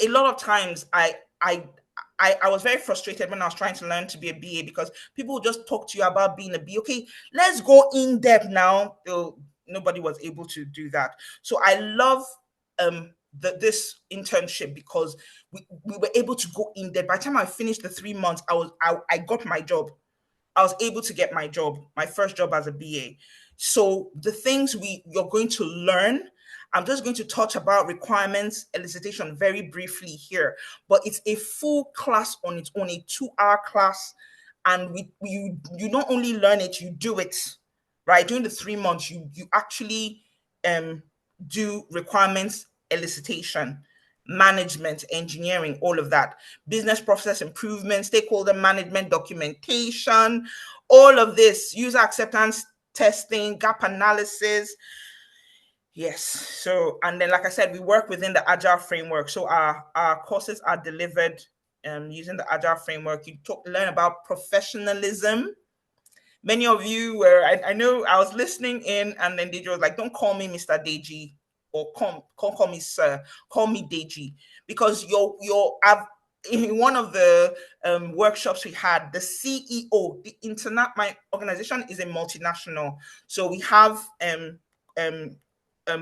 a lot of times I was very frustrated when I was trying to learn to be a BA because people just talk to you about being a BA. Okay, let's go in depth now. Nobody was able to do that. So I love this internship because we were able to go in depth. By the time I finished the 3 months, I got my job. I was able to get my job, my first job as a BA. So the things you're going to learn, I'm just going to touch about requirements elicitation very briefly here, but it's a full class on its own, a 2-hour class. And you not only learn it, you do it, right? During the 3 months, you actually do requirements elicitation, management, engineering, all of that, business process improvement, stakeholder management, documentation, all of this, user acceptance testing, gap analysis. Yes. So, and then, like I said, we work within the Agile framework. So our courses are delivered using the Agile framework. You learn about professionalism. Many of you were, I know I was listening in, and then Deji was like, don't call me Mr. Deji, or call me sir, call me Deji, because in one of the workshops we had, the CEO, my organization is a multinational. So we have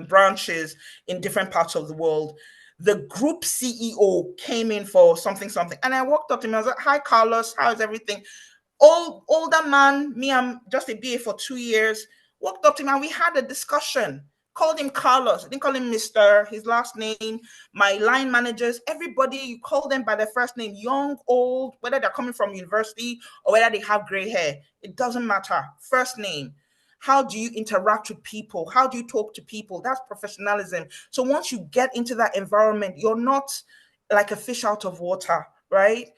branches in different parts of the world. The group CEO came in for something, and I walked up to him. I was like, "Hi, Carlos, how's everything?" Older man, me, I'm just a BA for 2 years. Walked up to him and we had a discussion. Called him Carlos. I didn't call him Mr. His last name. My line managers, everybody, you call them by their first name, young, old, whether they're coming from university or whether they have gray hair. It doesn't matter. First name. How do you interact with people? How do you talk to people? That's professionalism. So once you get into that environment, you're not like a fish out of water, right?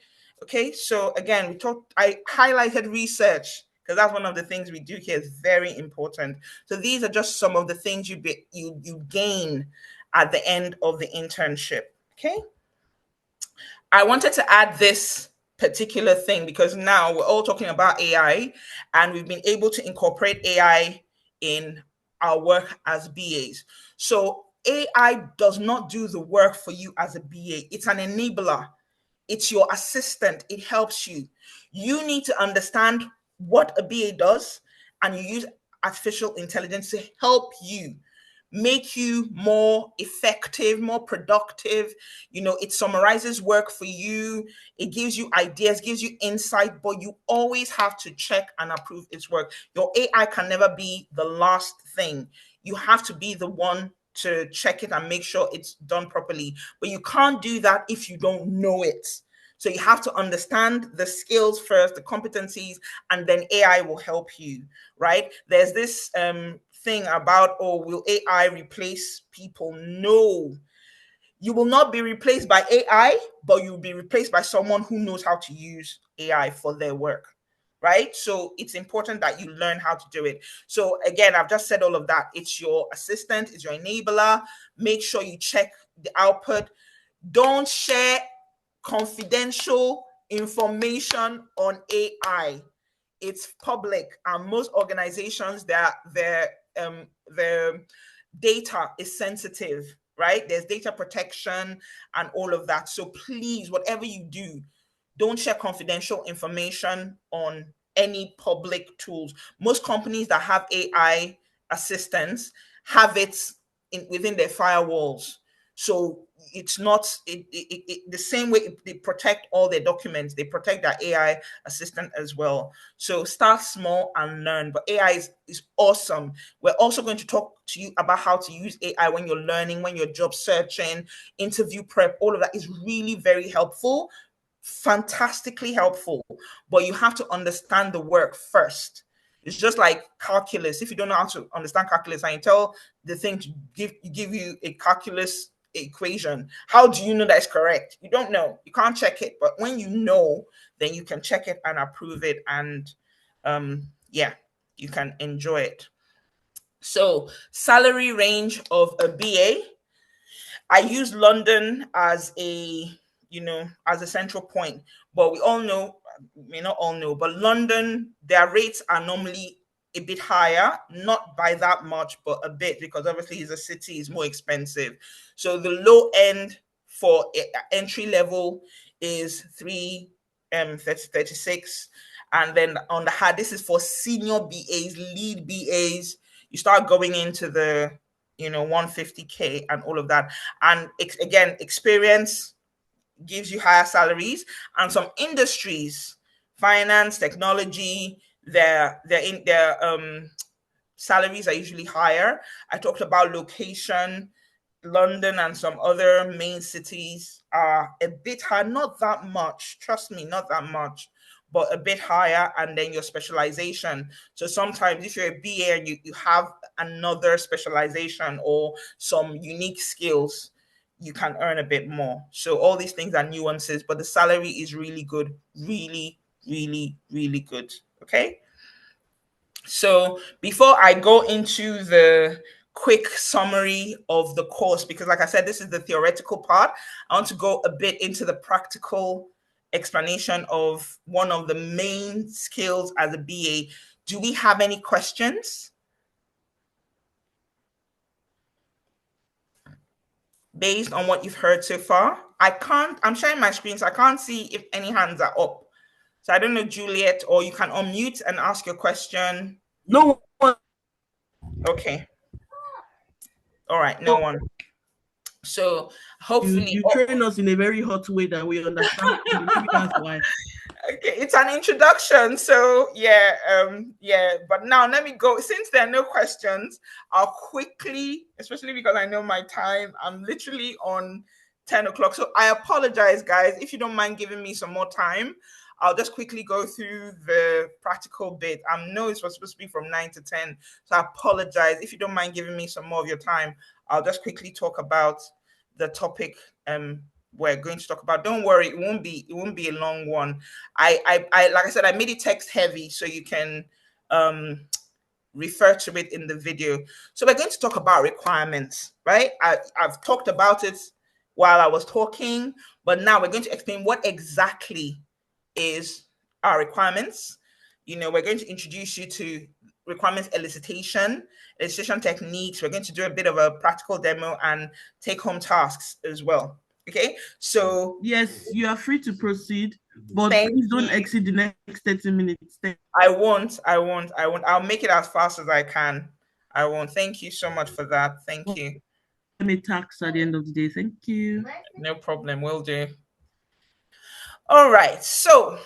Okay, so again, I highlighted research because that's one of the things we do here is very important. So these are just some of the things you gain at the end of the internship. Okay, I wanted to add this particular thing because now we're all talking about AI and we've been able to incorporate AI in our work as BAs. So AI does not do the work for you as a BA. It's an enabler. It's your assistant. It helps you. You need to understand what a BA does, and you use artificial intelligence to help you make you more effective, more productive. It summarizes work for you. It gives you ideas, gives you insight, but you always have to check and approve its work. Your AI can never be the last thing. You have to be the one to check it and make sure it's done properly. But you can't do that if you don't know it. So you have to understand the skills first, the competencies, and then AI will help you, right? There's this thing about, oh, will AI replace people? No, you will not be replaced by AI, but you'll be replaced by someone who knows how to use AI for their work, right? So it's important that you learn how to do it. So again, I've just said all of that. It's your assistant, it's your enabler. Make sure you check the output. Don't share confidential information on AI. It's public, and most organizations, their data is sensitive, right? There's data protection and all of that. So please, whatever you do, don't share confidential information on any public tools. Most companies that have AI assistants have it within their firewalls. So it's not the same way they protect all their documents, they protect their AI assistant as well. So start small and learn. But AI is awesome. We're also going to talk to you about how to use AI when you're learning, when you're job searching, interview prep. All of that is really very helpful, fantastically helpful. But you have to understand the work first. It's just like calculus. If you don't know how to understand calculus and you tell the thing to give you a calculus equation, how do you know that it's correct? You don't know. You can't check it. But when you know, then you can check it and approve it, and yeah, you can enjoy it. So salary range of a BA. I use London as a central point, but we all know, may not all know, but London, their rates are normally a bit higher, not by that much, but a bit, because obviously it's a city, is more expensive. So the low end for entry level is 36, and then on the high, this is for senior BAs, lead BAs. You start going into the 150K and all of that. And again, experience gives you higher salaries. And some industries, finance, technology, their salaries are usually higher. I talked about location. London and some other main cities are a bit higher, not that much. Trust me, not that much, but a bit higher. And then your specialization. So sometimes if you're a BA and you have another specialization or some unique skills, you can earn a bit more. So all these things are nuances, but the salary is really good, really, really, really good. Okay. So before I go into the quick summary of the course, because like I said, this is the theoretical part, I want to go a bit into the practical explanation of one of the main skills as a BA. Do we have any questions based on what you've heard so far? I'm sharing my screen, so I can't see if any hands are up. So I don't know, Juliet, or you can unmute and ask your question. No one. Okay. All right, no one. So hopefully You train us in a very hot way that we understand. Maybe that's why. Okay, it's an introduction. So yeah. But now let me go. Since there are no questions, I'll quickly, especially because I know my time, I'm literally on 10 o'clock. So I apologize, guys. If you don't mind giving me some more time, I'll just quickly go through the practical bit. I know it was supposed to be from 9 to 10. So I apologize. If you don't mind giving me some more of your time, I'll just quickly talk about the topic we're going to talk about. Don't worry, it won't be a long one. I like I said, I made it text heavy so you can refer to it in the video. So we're going to talk about requirements, right? I've talked about it while I was talking, but now we're going to explain what exactly is our requirements. We're going to introduce you to requirements elicitation techniques. We're going to do a bit of a practical demo and take home tasks as well. Okay, so Yes, you are free to proceed, but thank please don't you. exceed the next 30 minutes. I won't. I'll make it as fast as I can. I won't. Thank you so much for that. Thank you. A tax at the end of the day. Thank you. No problem. Will do. All right. So,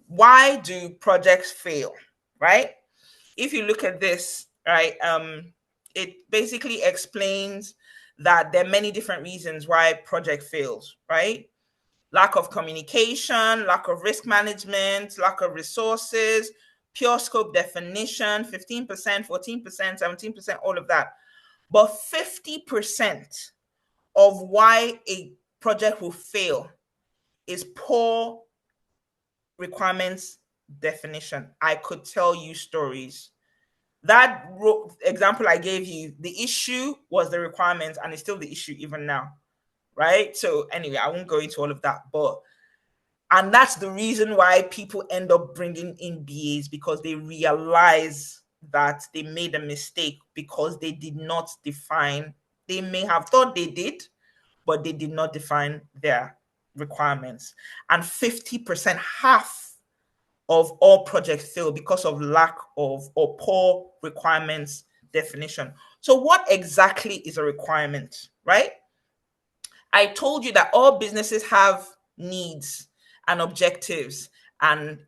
why do projects fail? Right? If you look at this, right, it basically explains that there are many different reasons why project fails, right? Lack of communication, lack of risk management, lack of resources, pure scope definition, 15%, 14%, 17%, all of that. But 50% of why a project will fail is poor requirements definition. I could tell you stories. That example I gave you, the issue was the requirements, and it's still the issue even now, right? So anyway, I won't go into all of that, and that's the reason why people end up bringing in BAs, because they realize that they made a mistake because they did not define. They may have thought they did, but they did not define their requirements. And 50%, half of all projects fail because of lack of or poor requirements definition. So, what exactly is a requirement, right? I told you that all businesses have needs and objectives and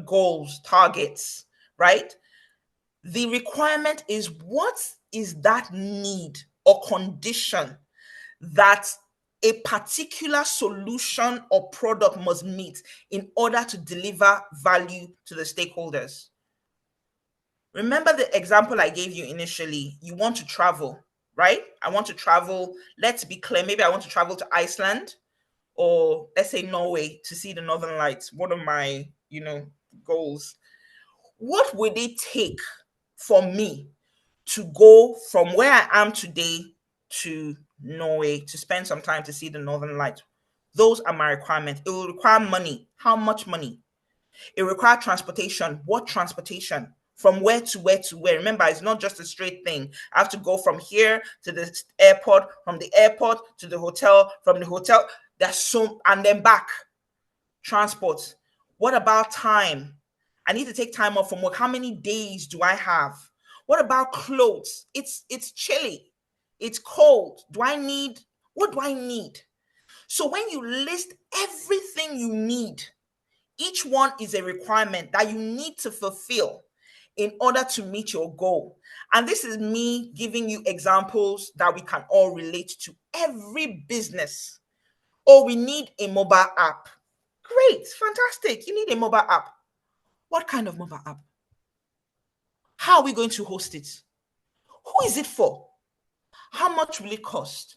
goals, targets, right? The requirement is, what is that need or condition that a particular solution or product must meet in order to deliver value to the stakeholders. Remember the example I gave you initially. You want to travel, right? I want to travel. Let's be clear. Maybe I want to travel to Iceland, or let's say Norway, to see the Northern Lights. One of my, goals. What would it take for me to go from where I am today to Norway to spend some time to see the Northern Lights? Those are my requirements. It will require money. How much money? It requires transportation. What transportation? From where to where to where? Remember, it's not just a straight thing. I have to go from here to the airport, from the airport to the hotel, from the hotel. That's so, and then back. Transport. What about time? I need to take time off from work. How many days do I have? What about clothes? It's chilly. It's cold. What do I need? So when you list everything you need, each one is a requirement that you need to fulfill in order to meet your goal. And this is me giving you examples that we can all relate to. Every business. Oh, we need a mobile app. Great, fantastic. You need a mobile app. What kind of mobile app? How are we going to host it? Who is it for? How much will it cost?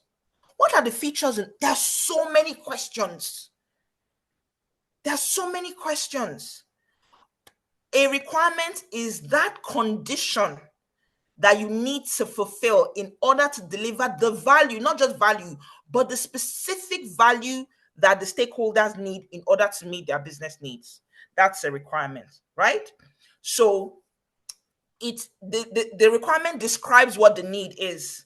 What are the features? There's so many questions. There's so many questions. A requirement is that condition that you need to fulfill in order to deliver the value, not just value, but the specific value that the stakeholders need in order to meet their business needs. That's a requirement, right? So the requirement describes what the need is.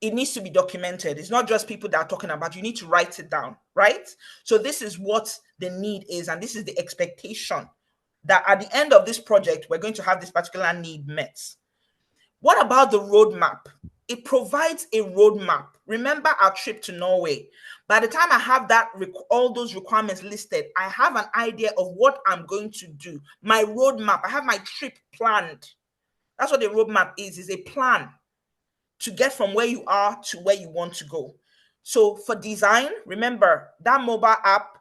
It needs to be documented. It's not just people that are talking about. You need to write it down, right? So this is what the need is, and this is the expectation that at the end of this project, we're going to have this particular need met. What about the roadmap? it provides a roadmap. Remember our trip to Norway. By the time I have all those requirements listed, I have an idea of what I'm going to do. My roadmap, I have my trip planned. That's what a roadmap is a plan to get from where you are to where you want to go. So for design, remember that mobile app,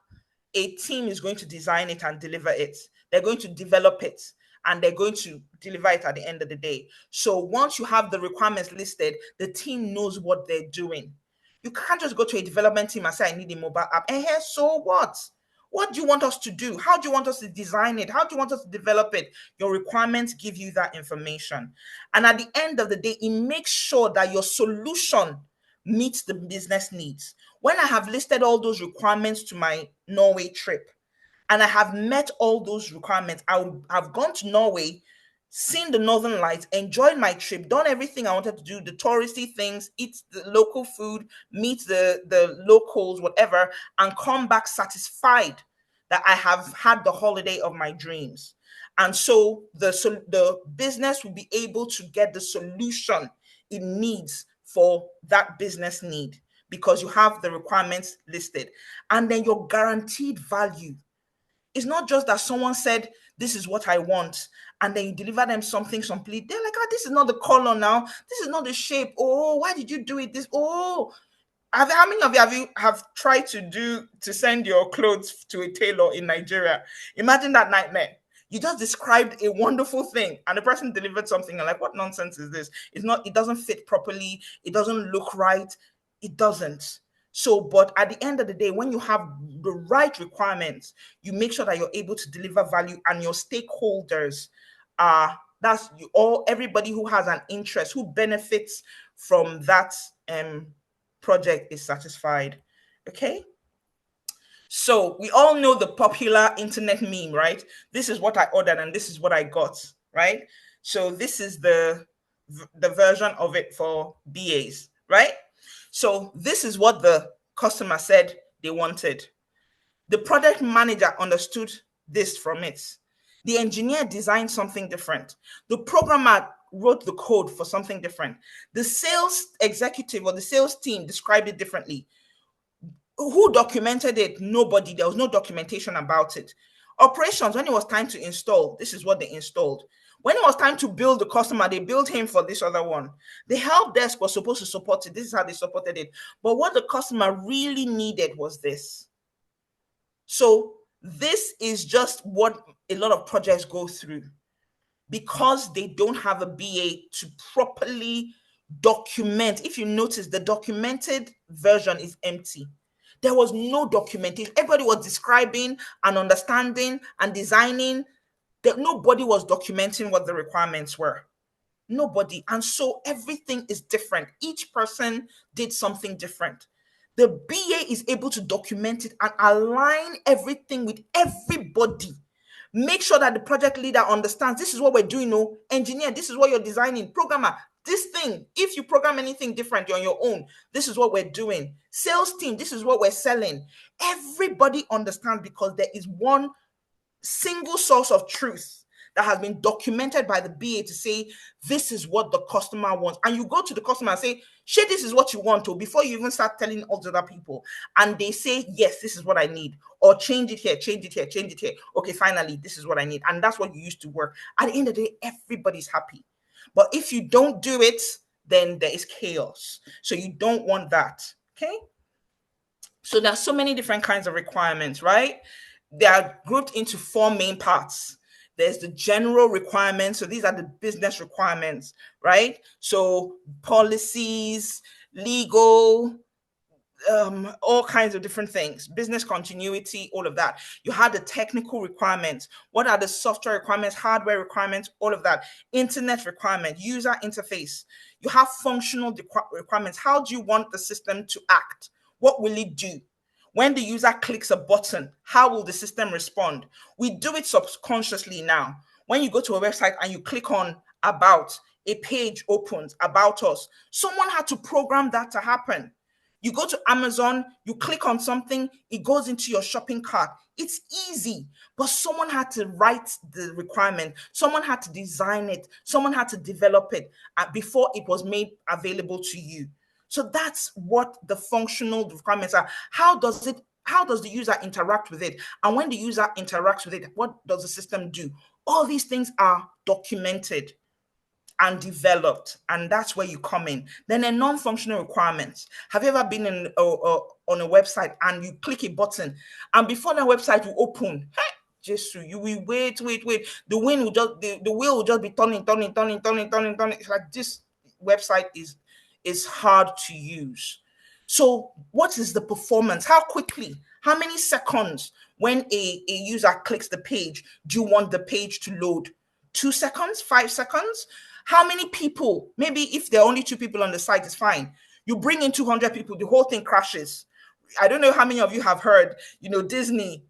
a team is going to design it and deliver it. They're going to develop it and they're going to deliver it at the end of the day. So once you have the requirements listed, the team knows what they're doing. You can't just go to a development team and say, I need a mobile app. And here, so what? What do you want us to do? How do you want us to design it? How do you want us to develop it? Your requirements give you that information. And at the end of the day, it makes sure that your solution meets the business needs. When I have listed all those requirements to my Norway trip, and I have met all those requirements, I have gone to Norway, seen the Northern Lights, enjoyed my trip, done everything I wanted to do, the touristy things, eat the local food, meet the locals, whatever, and come back satisfied that I have had the holiday of my dreams. And so the business will be able to get the solution it needs for that business need because you have the requirements listed. And then your guaranteed value. It's not just that someone said, this is what I want, and then you deliver them something complete. They're like, this is not the color now. This is not the shape. Oh, why did you do it this? Oh, how many of you have tried to send your clothes to a tailor in Nigeria? Imagine that nightmare. You just described a wonderful thing and the person delivered something and like, what nonsense is this? It doesn't fit properly. It doesn't look right. It doesn't. So, but at the end of the day, when you have the right requirements, you make sure that you're able to deliver value and your stakeholders are that's you all everybody who has an interest, who benefits from that project is satisfied. Okay. So we all know the popular internet meme, right? This is what I ordered and this is what I got, right? So this is the version of it for BAs, right? So this is what the customer said they wanted. The product manager understood this from it. The engineer designed something different. The programmer wrote the code for something different. The sales executive or the sales team described it differently. Who documented it? Nobody. There was no documentation about it. Operations, when it was time to install, this is what they installed. When it was time to build the customer, they built him for this other one. The help desk was supposed to support it. This is how they supported it. But what the customer really needed was this. So this is just what a lot of projects go through because they don't have a BA to properly document. If you notice, the documented version is empty. There was no documentation. Everybody was describing and understanding and designing. That nobody was documenting what the requirements were. Nobody. And so everything is different. Each person did something different. The BA is able to document it and align everything with everybody. Make sure that the project leader understands this is what we're doing. No, engineer, this is what you're designing. Programmer, this thing, if you program anything different, you're on your own. This is what we're doing. Sales team, this is what we're selling. Everybody understands because there is one single source of truth that has been documented by the BA to say, this is what the customer wants. And you go to the customer and say, shey, this is what you want to, before you even start telling all the other people. And they say, yes, this is what I need. Or change it here, change it here, change it here. Okay, finally, this is what I need. And that's what you used to work. At the end of the day, everybody's happy. But if you don't do it, then there is chaos. So you don't want that. Okay? So there's so many different kinds of requirements, right? They are grouped into four main parts. There's the general requirements. So these are the business requirements, right? So policies, legal, all kinds of different things, business continuity, all of that. You have the technical requirements. What are the software requirements, hardware requirements, all of that. Internet requirement, user interface. You have functional requirements. How do you want the system to act? What will it do? When the user clicks a button, how will the system respond? We do it subconsciously now. When you go to a website and you click on about, a page opens, about us. Someone had to program that to happen. You go to Amazon, you click on something, it goes into your shopping cart. It's easy, but someone had to write the requirement, someone had to design it, someone had to develop it before it was made available to you. So that's what the functional requirements are. How does the user interact with it? And when the user interacts with it, what does the system do? All these things are documented and developed, and that's where you come in. Then a non-functional requirements. Have you ever been on a website and you click a button, and before that website will open, hey, just you will wait. The wind will just the wheel will just be turning. It's like this website is hard to use. So, what is the performance? How quickly? How many seconds when a user clicks the page do you want the page to load? 2 seconds, 5 seconds? How many people? Maybe if there are only 2 people on the site, it's fine. You bring in 200 people, the whole thing crashes. I don't know how many of you have heard, Disney.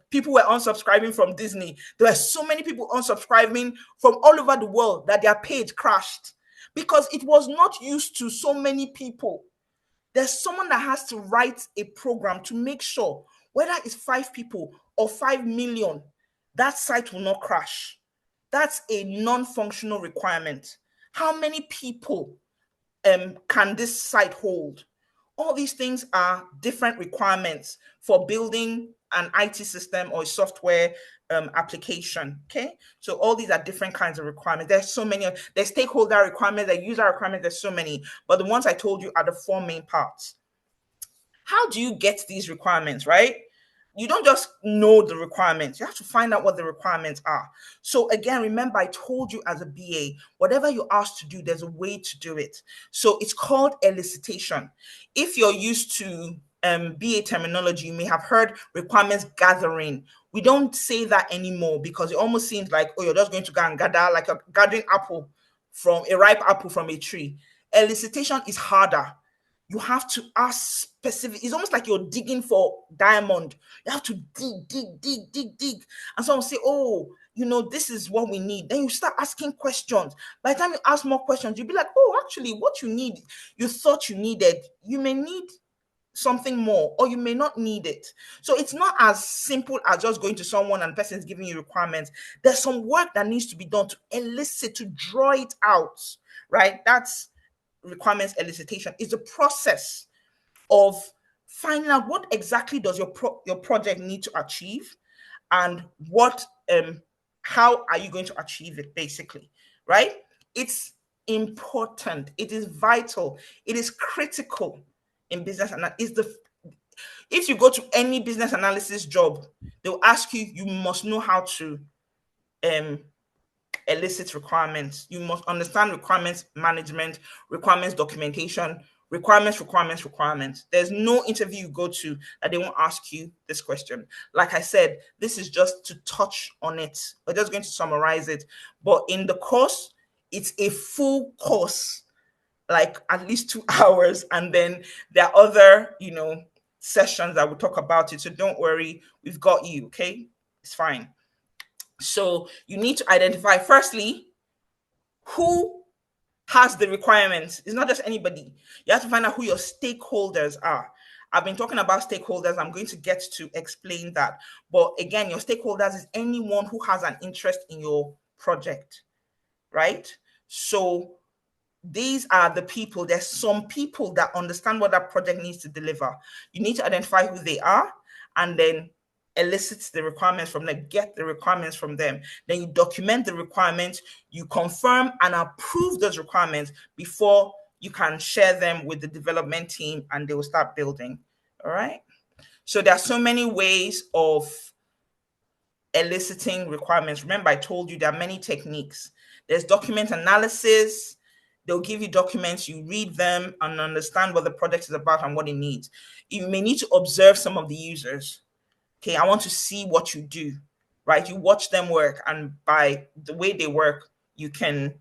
People were unsubscribing from Disney. There were so many people unsubscribing from all over the world that their page crashed because it was not used to so many people. There's someone that has to write a program to make sure whether it's 5 people or 5 million, that site will not crash. That's a non-functional requirement. How many people can this site hold? All these things are different requirements for building an IT system or a software application. Okay, so all these are different kinds of requirements. There's so many. There's stakeholder requirements, there's user requirements. There's so many, but the ones I told you are the 4 main parts. How do you get these requirements, right? You don't just know the requirements. You have to find out what the requirements are. So again, remember, I told you as a BA, whatever you're asked to do, there's a way to do it. So it's called elicitation. If you're used to BA terminology, you may have heard requirements gathering. We don't say that anymore because it almost seems like, oh, you're just going to go and gather like a gathering apple from a ripe apple from a tree. Elicitation is harder. You have to ask specific. It's almost like you're digging for diamond. You have to dig. And someone say, oh, this is what we need. Then you start asking questions. By the time you ask more questions, you'll be like, oh, actually, what you thought you needed, you may need something more, or you may not need it. So it's not as simple as just going to someone and the person is giving you requirements. There's some work that needs to be done to elicit, to draw it out, right? That's requirements elicitation. Is the process of finding out what exactly does your project need to achieve, and what how are you going to achieve it, basically, right? It's important, it is vital, it is critical in business. And if you go to any business analysis job, they'll ask you, you must know how to elicit requirements. You must understand requirements management, requirements documentation, requirements. There's no interview you go to that they won't ask you this question. Like I said, this is just to touch on it. We're just going to summarize it. But in the course, it's a full course, like at least 2 hours. And then there are other, sessions that will talk about it. So don't worry, we've got you, okay? It's fine. So you need to identify, firstly, who has the requirements. It's not just anybody. You have to find out who your stakeholders are. I've been talking about stakeholders. I'm going to get to explain that. But again, your stakeholders is anyone who has an interest in your project, right? So these are the people. There's some people that understand what that project needs to deliver. You need to identify who they are, and then elicit the requirements from them, get the requirements from them. Then you document the requirements, you confirm and approve those requirements before you can share them with the development team, and they will start building. All right. So there are so many ways of eliciting requirements. Remember, I told you there are many techniques. There's document analysis. They'll give you documents, you read them and understand what the project is about and what it needs. You may need to observe some of the users. Okay, I want to see what you do, right? You watch them work, and by the way they work, you can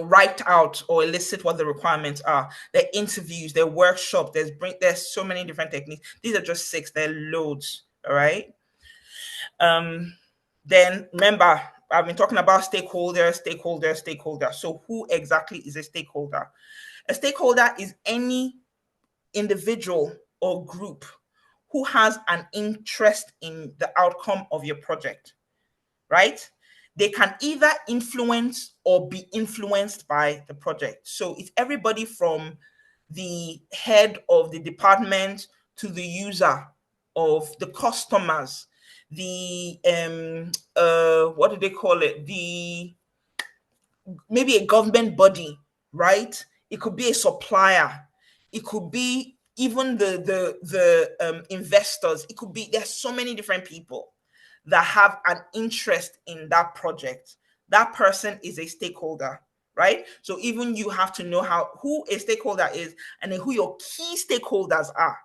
write out or elicit what the requirements are. Their interviews, their workshop, there's so many different techniques. These are just 6, there are loads. All right. Then remember, I've been talking about stakeholder. So who exactly is a stakeholder? A stakeholder is any individual or group who has an interest in the outcome of your project, right? They can either influence or be influenced by the project. So it's everybody from the head of the department to the user, of the customers, the what do they call it? The maybe a government body, right? It could be a supplier. It could be even the investors. It could be, there's so many different people that have an interest in that project. That person is a stakeholder, right? So even you have to know how who a stakeholder is and then who your key stakeholders are.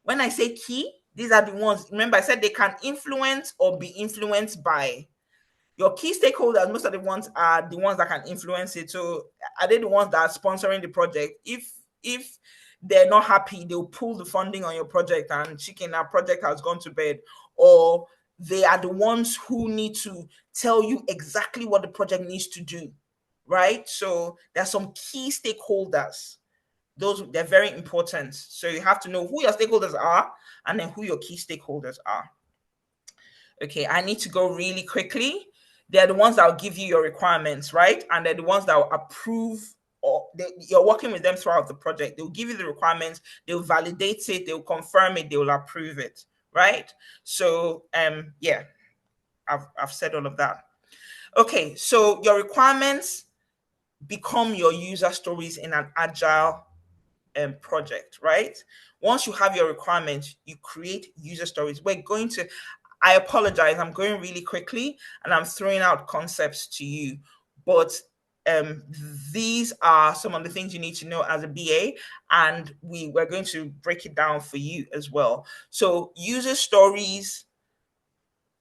When I say key, these are the ones. Remember, I said they can influence or be influenced by. Your key stakeholders, most of the ones are the ones that can influence it. So are they the ones that are sponsoring the project? If they're not happy, they'll pull the funding on your project and chicken, our project has gone to bed. Or they are the ones who need to tell you exactly what the project needs to do, right? So there's some key stakeholders. Those, they're very important. So you have to know who your stakeholders are and then who your key stakeholders are. Okay, I need to go really quickly. They're the ones that will give you your requirements, right? And they're the ones that will approve, or you're working with them throughout the project. They'll give you the requirements, they'll validate it, they'll confirm it, they'll approve it, right? So yeah, I've said all of that. Okay, so your requirements become your user stories in an agile project, right? Once you have your requirements, you create user stories. We're going to, I apologize, I'm going really quickly and I'm throwing out concepts to you, but um, these are some of the things you need to know as a BA, and we're going to break it down for you as well. So user stories,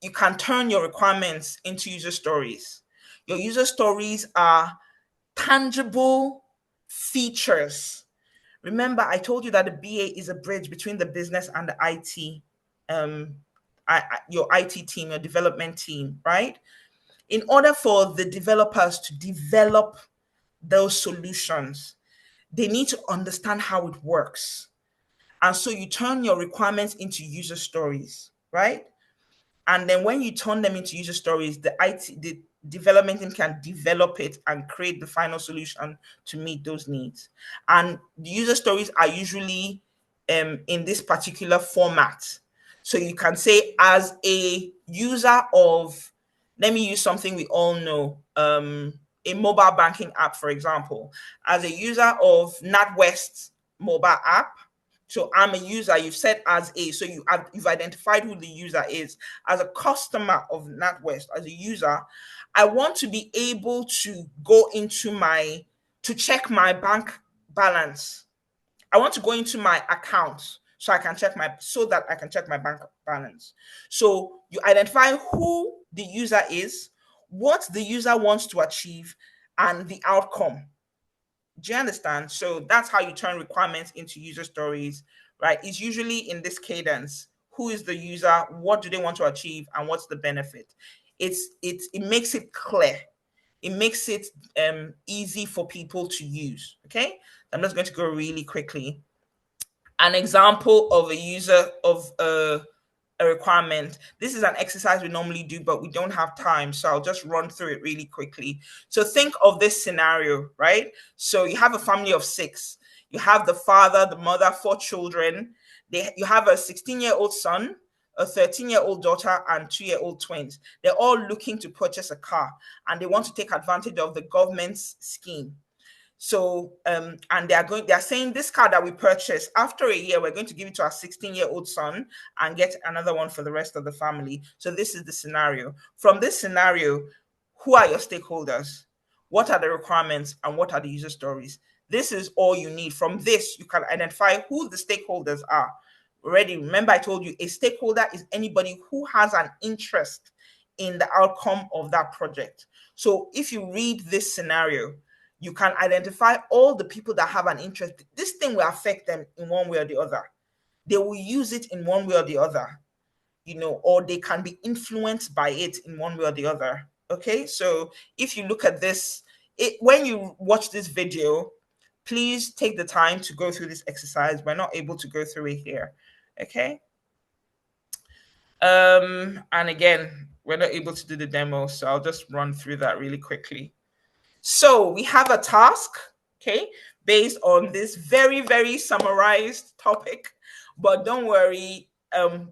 you can turn your requirements into user stories. Your user stories are tangible features. Remember, I told you that the BA is a bridge between the business and the IT, um, your IT team, your development team, right? In order for the developers to develop those solutions, they need to understand how it works. And so you turn your requirements into user stories, right? And then when you turn them into user stories, the development team can develop it and create the final solution to meet those needs. And the user stories are usually in this particular format. So you can say, as a user of, let me use something we all know, a mobile banking app, for example. As a user of NatWest mobile app, so I'm a user, you've said as a, so you've identified who the user is. As a customer of NatWest, as a user, I want to be able to go into to check my bank balance. I want to go into my account so that I can check my bank balance. So you identify who the user is, what the user wants to achieve, and the outcome. Do you understand? So that's how you turn requirements into user stories, right? It's usually in this cadence. Who is the user? What do they want to achieve? And what's the benefit? It makes it clear. It makes it easy for people to use. Okay. I'm just going to go really quickly. An example of a user of a requirement. This is an exercise we normally do, but we don't have time. So I'll just run through it really quickly. So think of this scenario, right? So you have a family of six. You have the father, the mother, four children. You have a 16-year-old son, a 13-year-old daughter, and 2-year-old twins. They're all looking to purchase a car and they want to take advantage of the government's scheme. So, and they're saying this car that we purchased, after a year, we're going to give it to our 16-year-old son and get another one for the rest of the family. So this is the scenario. From this scenario, who are your stakeholders? What are the requirements and what are the user stories? This is all you need. From this, you can identify who the stakeholders are. Already, remember I told you a stakeholder is anybody who has an interest in the outcome of that project. So if you read this scenario, you can identify all the people that have an interest. This thing will affect them in one way or the other. They will use it in one way or the other, or they can be influenced by it in one way or the other. Okay, so if you look at this, when you watch this video, please take the time to go through this exercise. We're not able to go through it here. Okay. And again, we're not able to do the demo, so I'll just run through that really quickly. So we have a task, okay, based on this very, very summarized topic. But don't worry,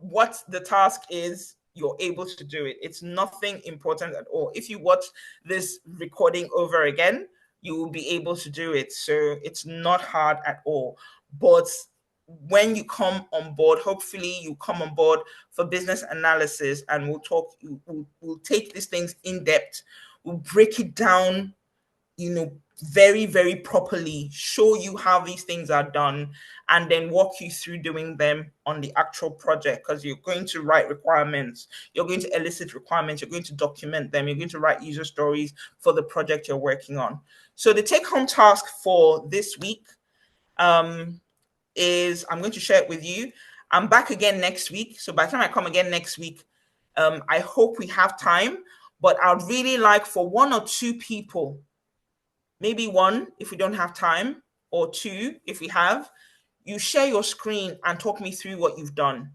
what the task is, you're able to do it. It's nothing important at all. If you watch this recording over again, you will be able to do it. So it's not hard at all. But when you come on board, hopefully you come on board for business analysis, and we'll talk, we'll take these things in depth. We'll break it down, very, very properly, show you how these things are done, and then walk you through doing them on the actual project, because you're going to write requirements, you're going to elicit requirements, you're going to document them, you're going to write user stories for the project you're working on. So the take-home task for this week is, I'm going to share it with you. I'm back again next week. So by the time I come again next week, I hope we have time, but I'd really like for one or two people, maybe one if we don't have time, or two if we have, you share your screen and talk me through what you've done.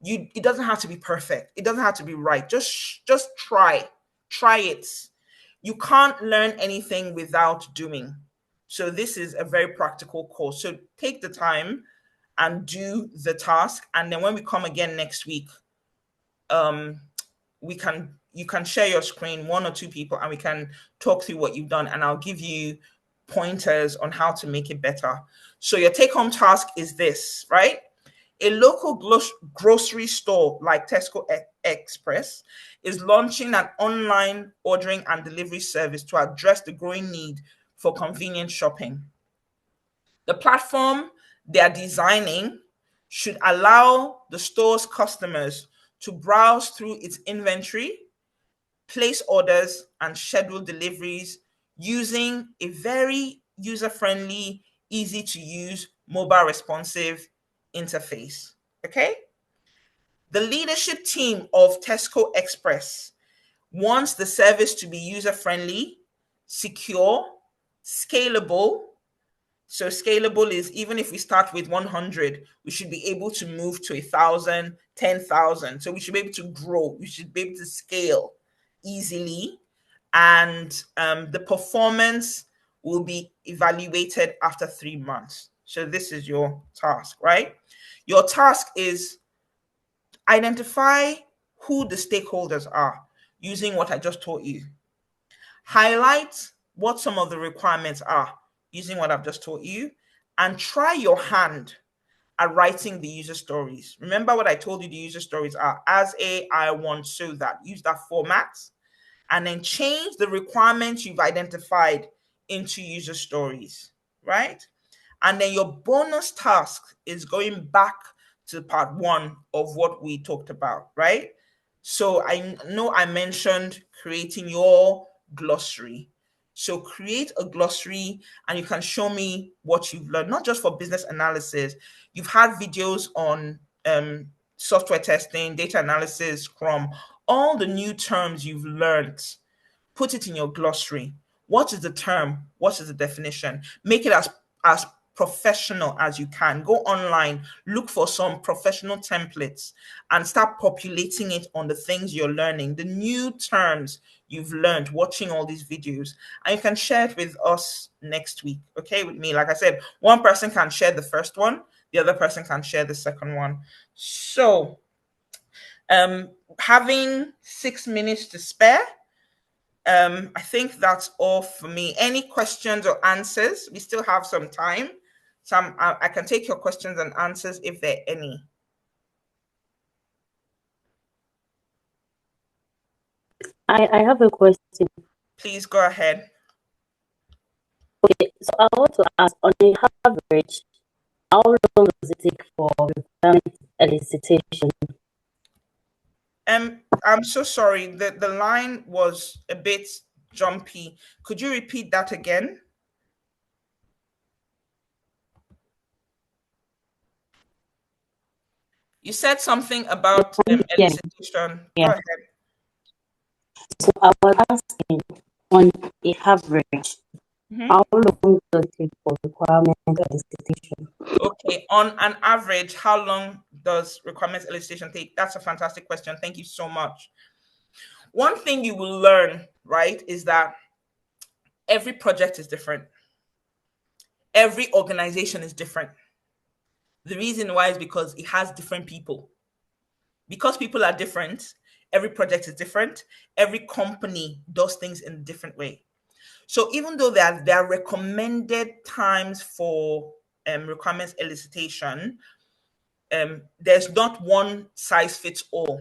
It doesn't have to be perfect, it doesn't have to be right, just try it. You can't learn anything without doing. So this is a very practical course, so take the time and do the task, and then when we come again next week, um you can share your screen, one or two people, and we can talk through what you've done, and I'll give you pointers on how to make it better. So your take home task is this, right? A local grocery store like Tesco Express is launching an online ordering and delivery service to address the growing need for convenient shopping. The platform they are designing should allow the store's customers to browse through its inventory, place orders, and schedule deliveries using a very user friendly, easy to use, mobile responsive interface. Okay? The leadership team of Tesco Express wants the service to be user friendly, secure, scalable. So scalable is, even if we start with 100, we should be able to move to 1,000, 10,000. So we should be able to grow. We should be able to scale easily, and the performance will be evaluated after 3 months. So this is your task, right? Your task is identify who the stakeholders are using what I just taught you. Highlight what some of the requirements are using what I've just taught you, and try your hand at writing the user stories. Remember what I told you the user stories are: as a, I want, so that. Use that format, and then change the requirements you've identified into user stories, right? And then your bonus task is going back to part one of what we talked about, right? So I know I mentioned creating your glossary. So create a glossary, and you can show me what you've learned, not just for business analysis. You've had videos on software testing, data analysis, Scrum, all the new terms you've learned. Put it in your glossary. What is the term? What is the definition? Make it as professional as you can. Go online, look for some professional templates, and start populating it on the things you're learning, the new terms you've learned watching all these videos. And you can share it with us next week, okay? With me. Like I said, one person can share the first one, the other person can share the second one. So, having 6 minutes to spare, I think that's all for me. Any questions or answers? We still have some time. I can take your questions and answers if there are any. I have a question. Please go ahead. Okay, so I want to ask, on the average, how long does it take for requirement elicitation? I'm so sorry. The line was a bit jumpy. Could you repeat that again? You said something about Yeah, elicitation. Go yeah. ahead. So I was asking, on a average, how long does it take for requirement elicitation? Okay, on an average, how long does requirements elicitation take? That's a fantastic question. Thank you so much. One thing you will learn, right, is that every project is different. Every organization is different. The reason why is because it has different people. Because people are different, every project is different. Every company does things in a different way. So even though there are recommended times for requirements elicitation, there's not one size fits all.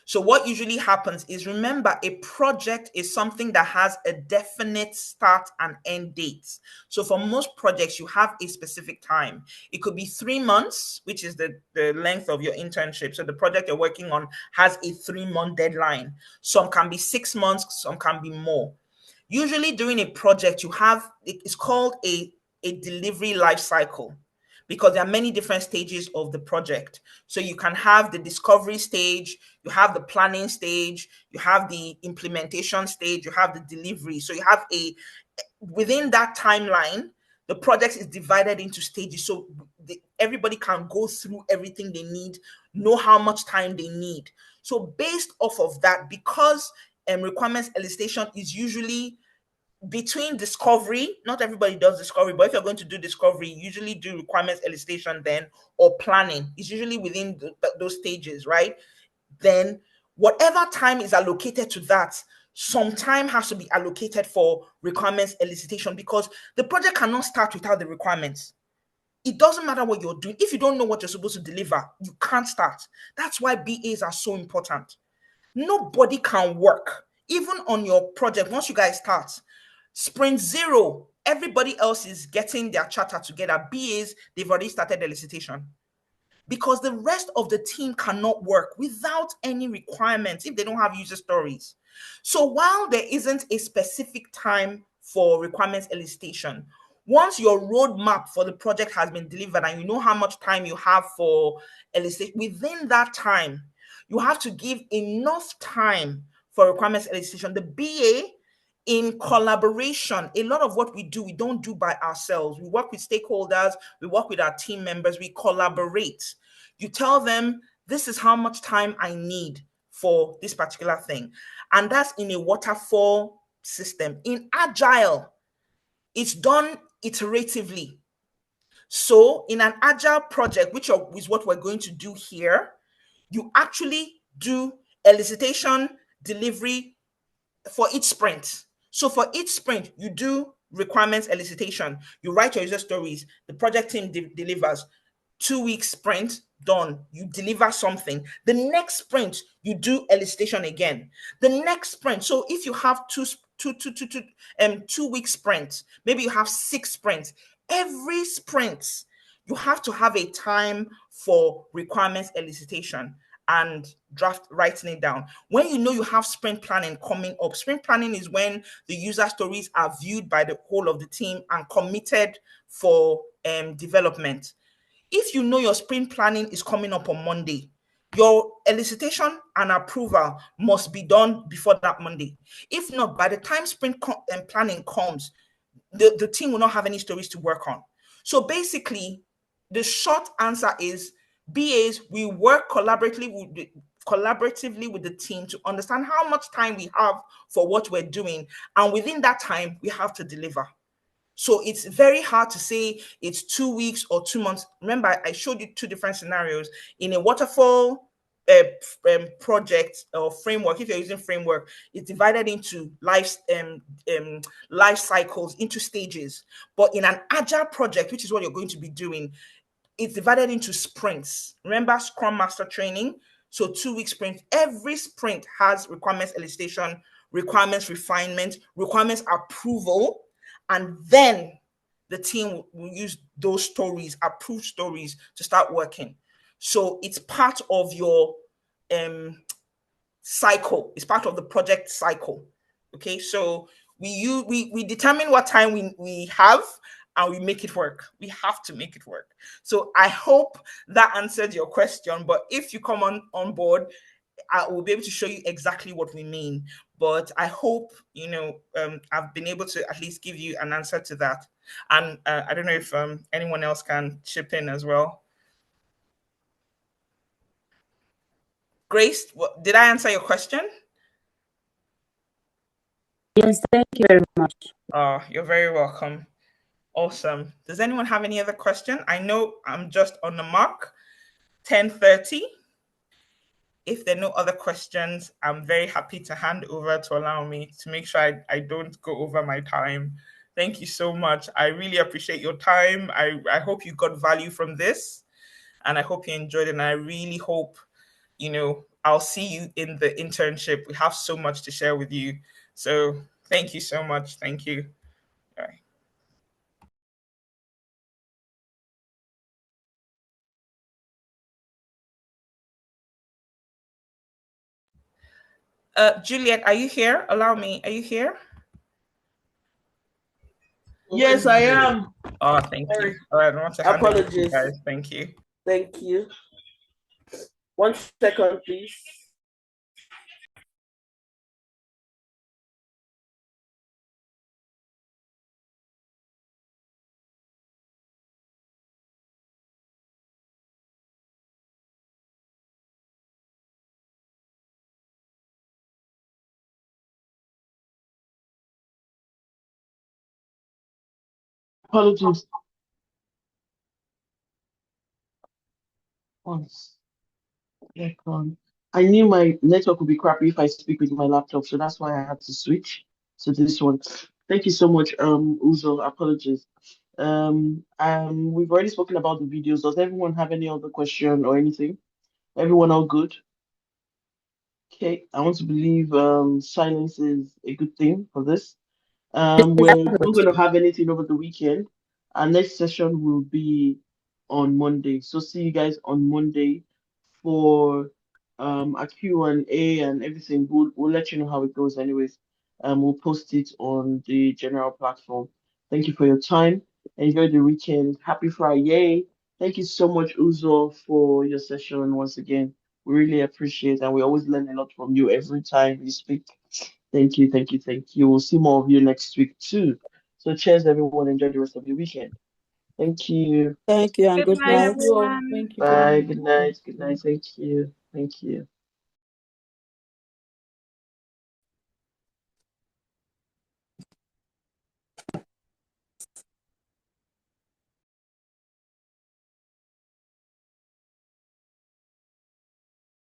So what usually happens is, remember, a project is something that has a definite start and end date. So for most projects, you have a specific time. It could be 3 months, which is the length of your internship. So the project you're working on has a 3-month deadline. Some can be 6 months, some can be more. Usually during a project, it's called a delivery life cycle, because there are many different stages of the project. So you can have the discovery stage, you have the planning stage, you have the implementation stage, you have the delivery. So you have within that timeline, the project is divided into stages. So everybody can go through everything they need, know how much time they need. So based off of that, because requirements elicitation is usually between discovery, not everybody does discovery, but if you're going to do discovery, you usually do requirements elicitation then, or planning. It's usually within those stages, right? Then whatever time is allocated to that, some time has to be allocated for requirements elicitation, because the project cannot start without the requirements. It doesn't matter what you're doing. If you don't know what you're supposed to deliver, you can't start. That's why BAs are so important. Nobody can work, even on your project, once you guys start. Sprint zero, everybody else is getting their charter together. BAs, they've already started the elicitation, because the rest of the team cannot work without any requirements if they don't have user stories. So while there isn't a specific time for requirements elicitation, once your roadmap for the project has been delivered and you know how much time you have for elicitation, within that time, you have to give enough time for requirements elicitation. The BA, in collaboration, a lot of what we do, we don't do by ourselves. We work with stakeholders, we work with our team members, we collaborate. You tell them, this is how much time I need for this particular thing. And that's in a waterfall system. In Agile, it's done iteratively. So in an Agile project, which is what we're going to do here, you actually do elicitation, delivery for each sprint. So for each sprint, you do requirements elicitation. You write your user stories. The project team delivers. 2 week sprint, done. You deliver something. The next sprint, you do elicitation again. The next sprint. So if you have 2 week sprints, maybe you have 6 sprints. Every sprint, you have to have a time for requirements elicitation and writing it down. When you know you have sprint planning coming up, sprint planning is when the user stories are viewed by the whole of the team and committed for development. If you know your sprint planning is coming up on Monday, your elicitation and approval must be done before that Monday. If not, by the time sprint planning comes, the team will not have any stories to work on. So basically, the short answer is, BAs, we work collaboratively with the team to understand how much time we have for what we're doing. And within that time, we have to deliver. So it's very hard to say it's 2 weeks or 2 months. Remember, I showed you 2 different scenarios. In a waterfall project or framework, if you're using framework, it's divided into life cycles, into stages. But in an agile project, which is what you're going to be doing, it's divided into sprints. Remember Scrum Master training? So 2 week sprint. Every sprint has requirements elicitation, requirements refinement, requirements approval, and then the team will use those stories, approved stories, to start working. So it's part of your cycle. It's part of the project cycle. Okay, so we determine what time we have, and we make it work. We have to make it work. So I hope that answered your question. But if you come on board, I will be able to show you exactly what we mean. But I hope, I've been able to at least give you an answer to that. And I don't know if anyone else can chip in as well. Grace, did I answer your question? Yes, thank you very much. Oh, you're very welcome. Awesome. Does anyone have any other question? I know I'm just on the mark, 10:30. If there are no other questions, I'm very happy to hand over to allow me to make sure I don't go over my time. Thank you so much. I really appreciate your time. I hope you got value from this, and I hope you enjoyed it. And I really hope, I'll see you in the internship. We have so much to share with you. So thank you so much. Thank you. All right. Juliet, are you here? Allow me. Are you here? Yes, I am. Oh, thank you. All right, I want to hand over to you guys. Thank you. Thank you. 1 second, please. Apologies. Once. I knew my network would be crappy if I speak with my laptop, so that's why I had to switch to this one. Thank you so much, Uzo. Apologies. We've already spoken about the videos. Does everyone have any other question or anything? Everyone all good? Okay, I want to believe silence is a good thing for this. We're not going to have anything over the weekend. Our next session will be on Monday. So see you guys on Monday for a Q&A and everything. We'll let you know how it goes anyways. We'll post it on the general platform. Thank you for your time. Enjoy the weekend. Happy Friday. Thank you so much, Uzo, for your session once again. We really appreciate it, and we always learn a lot from you every time you speak. Thank you, thank you, thank you. We'll see more of you next week too. So cheers, everyone. Enjoy the rest of your weekend. Thank you. Thank you and Good good night, night. everyone. Bye. Good night. Good night. Thank you. Thank you.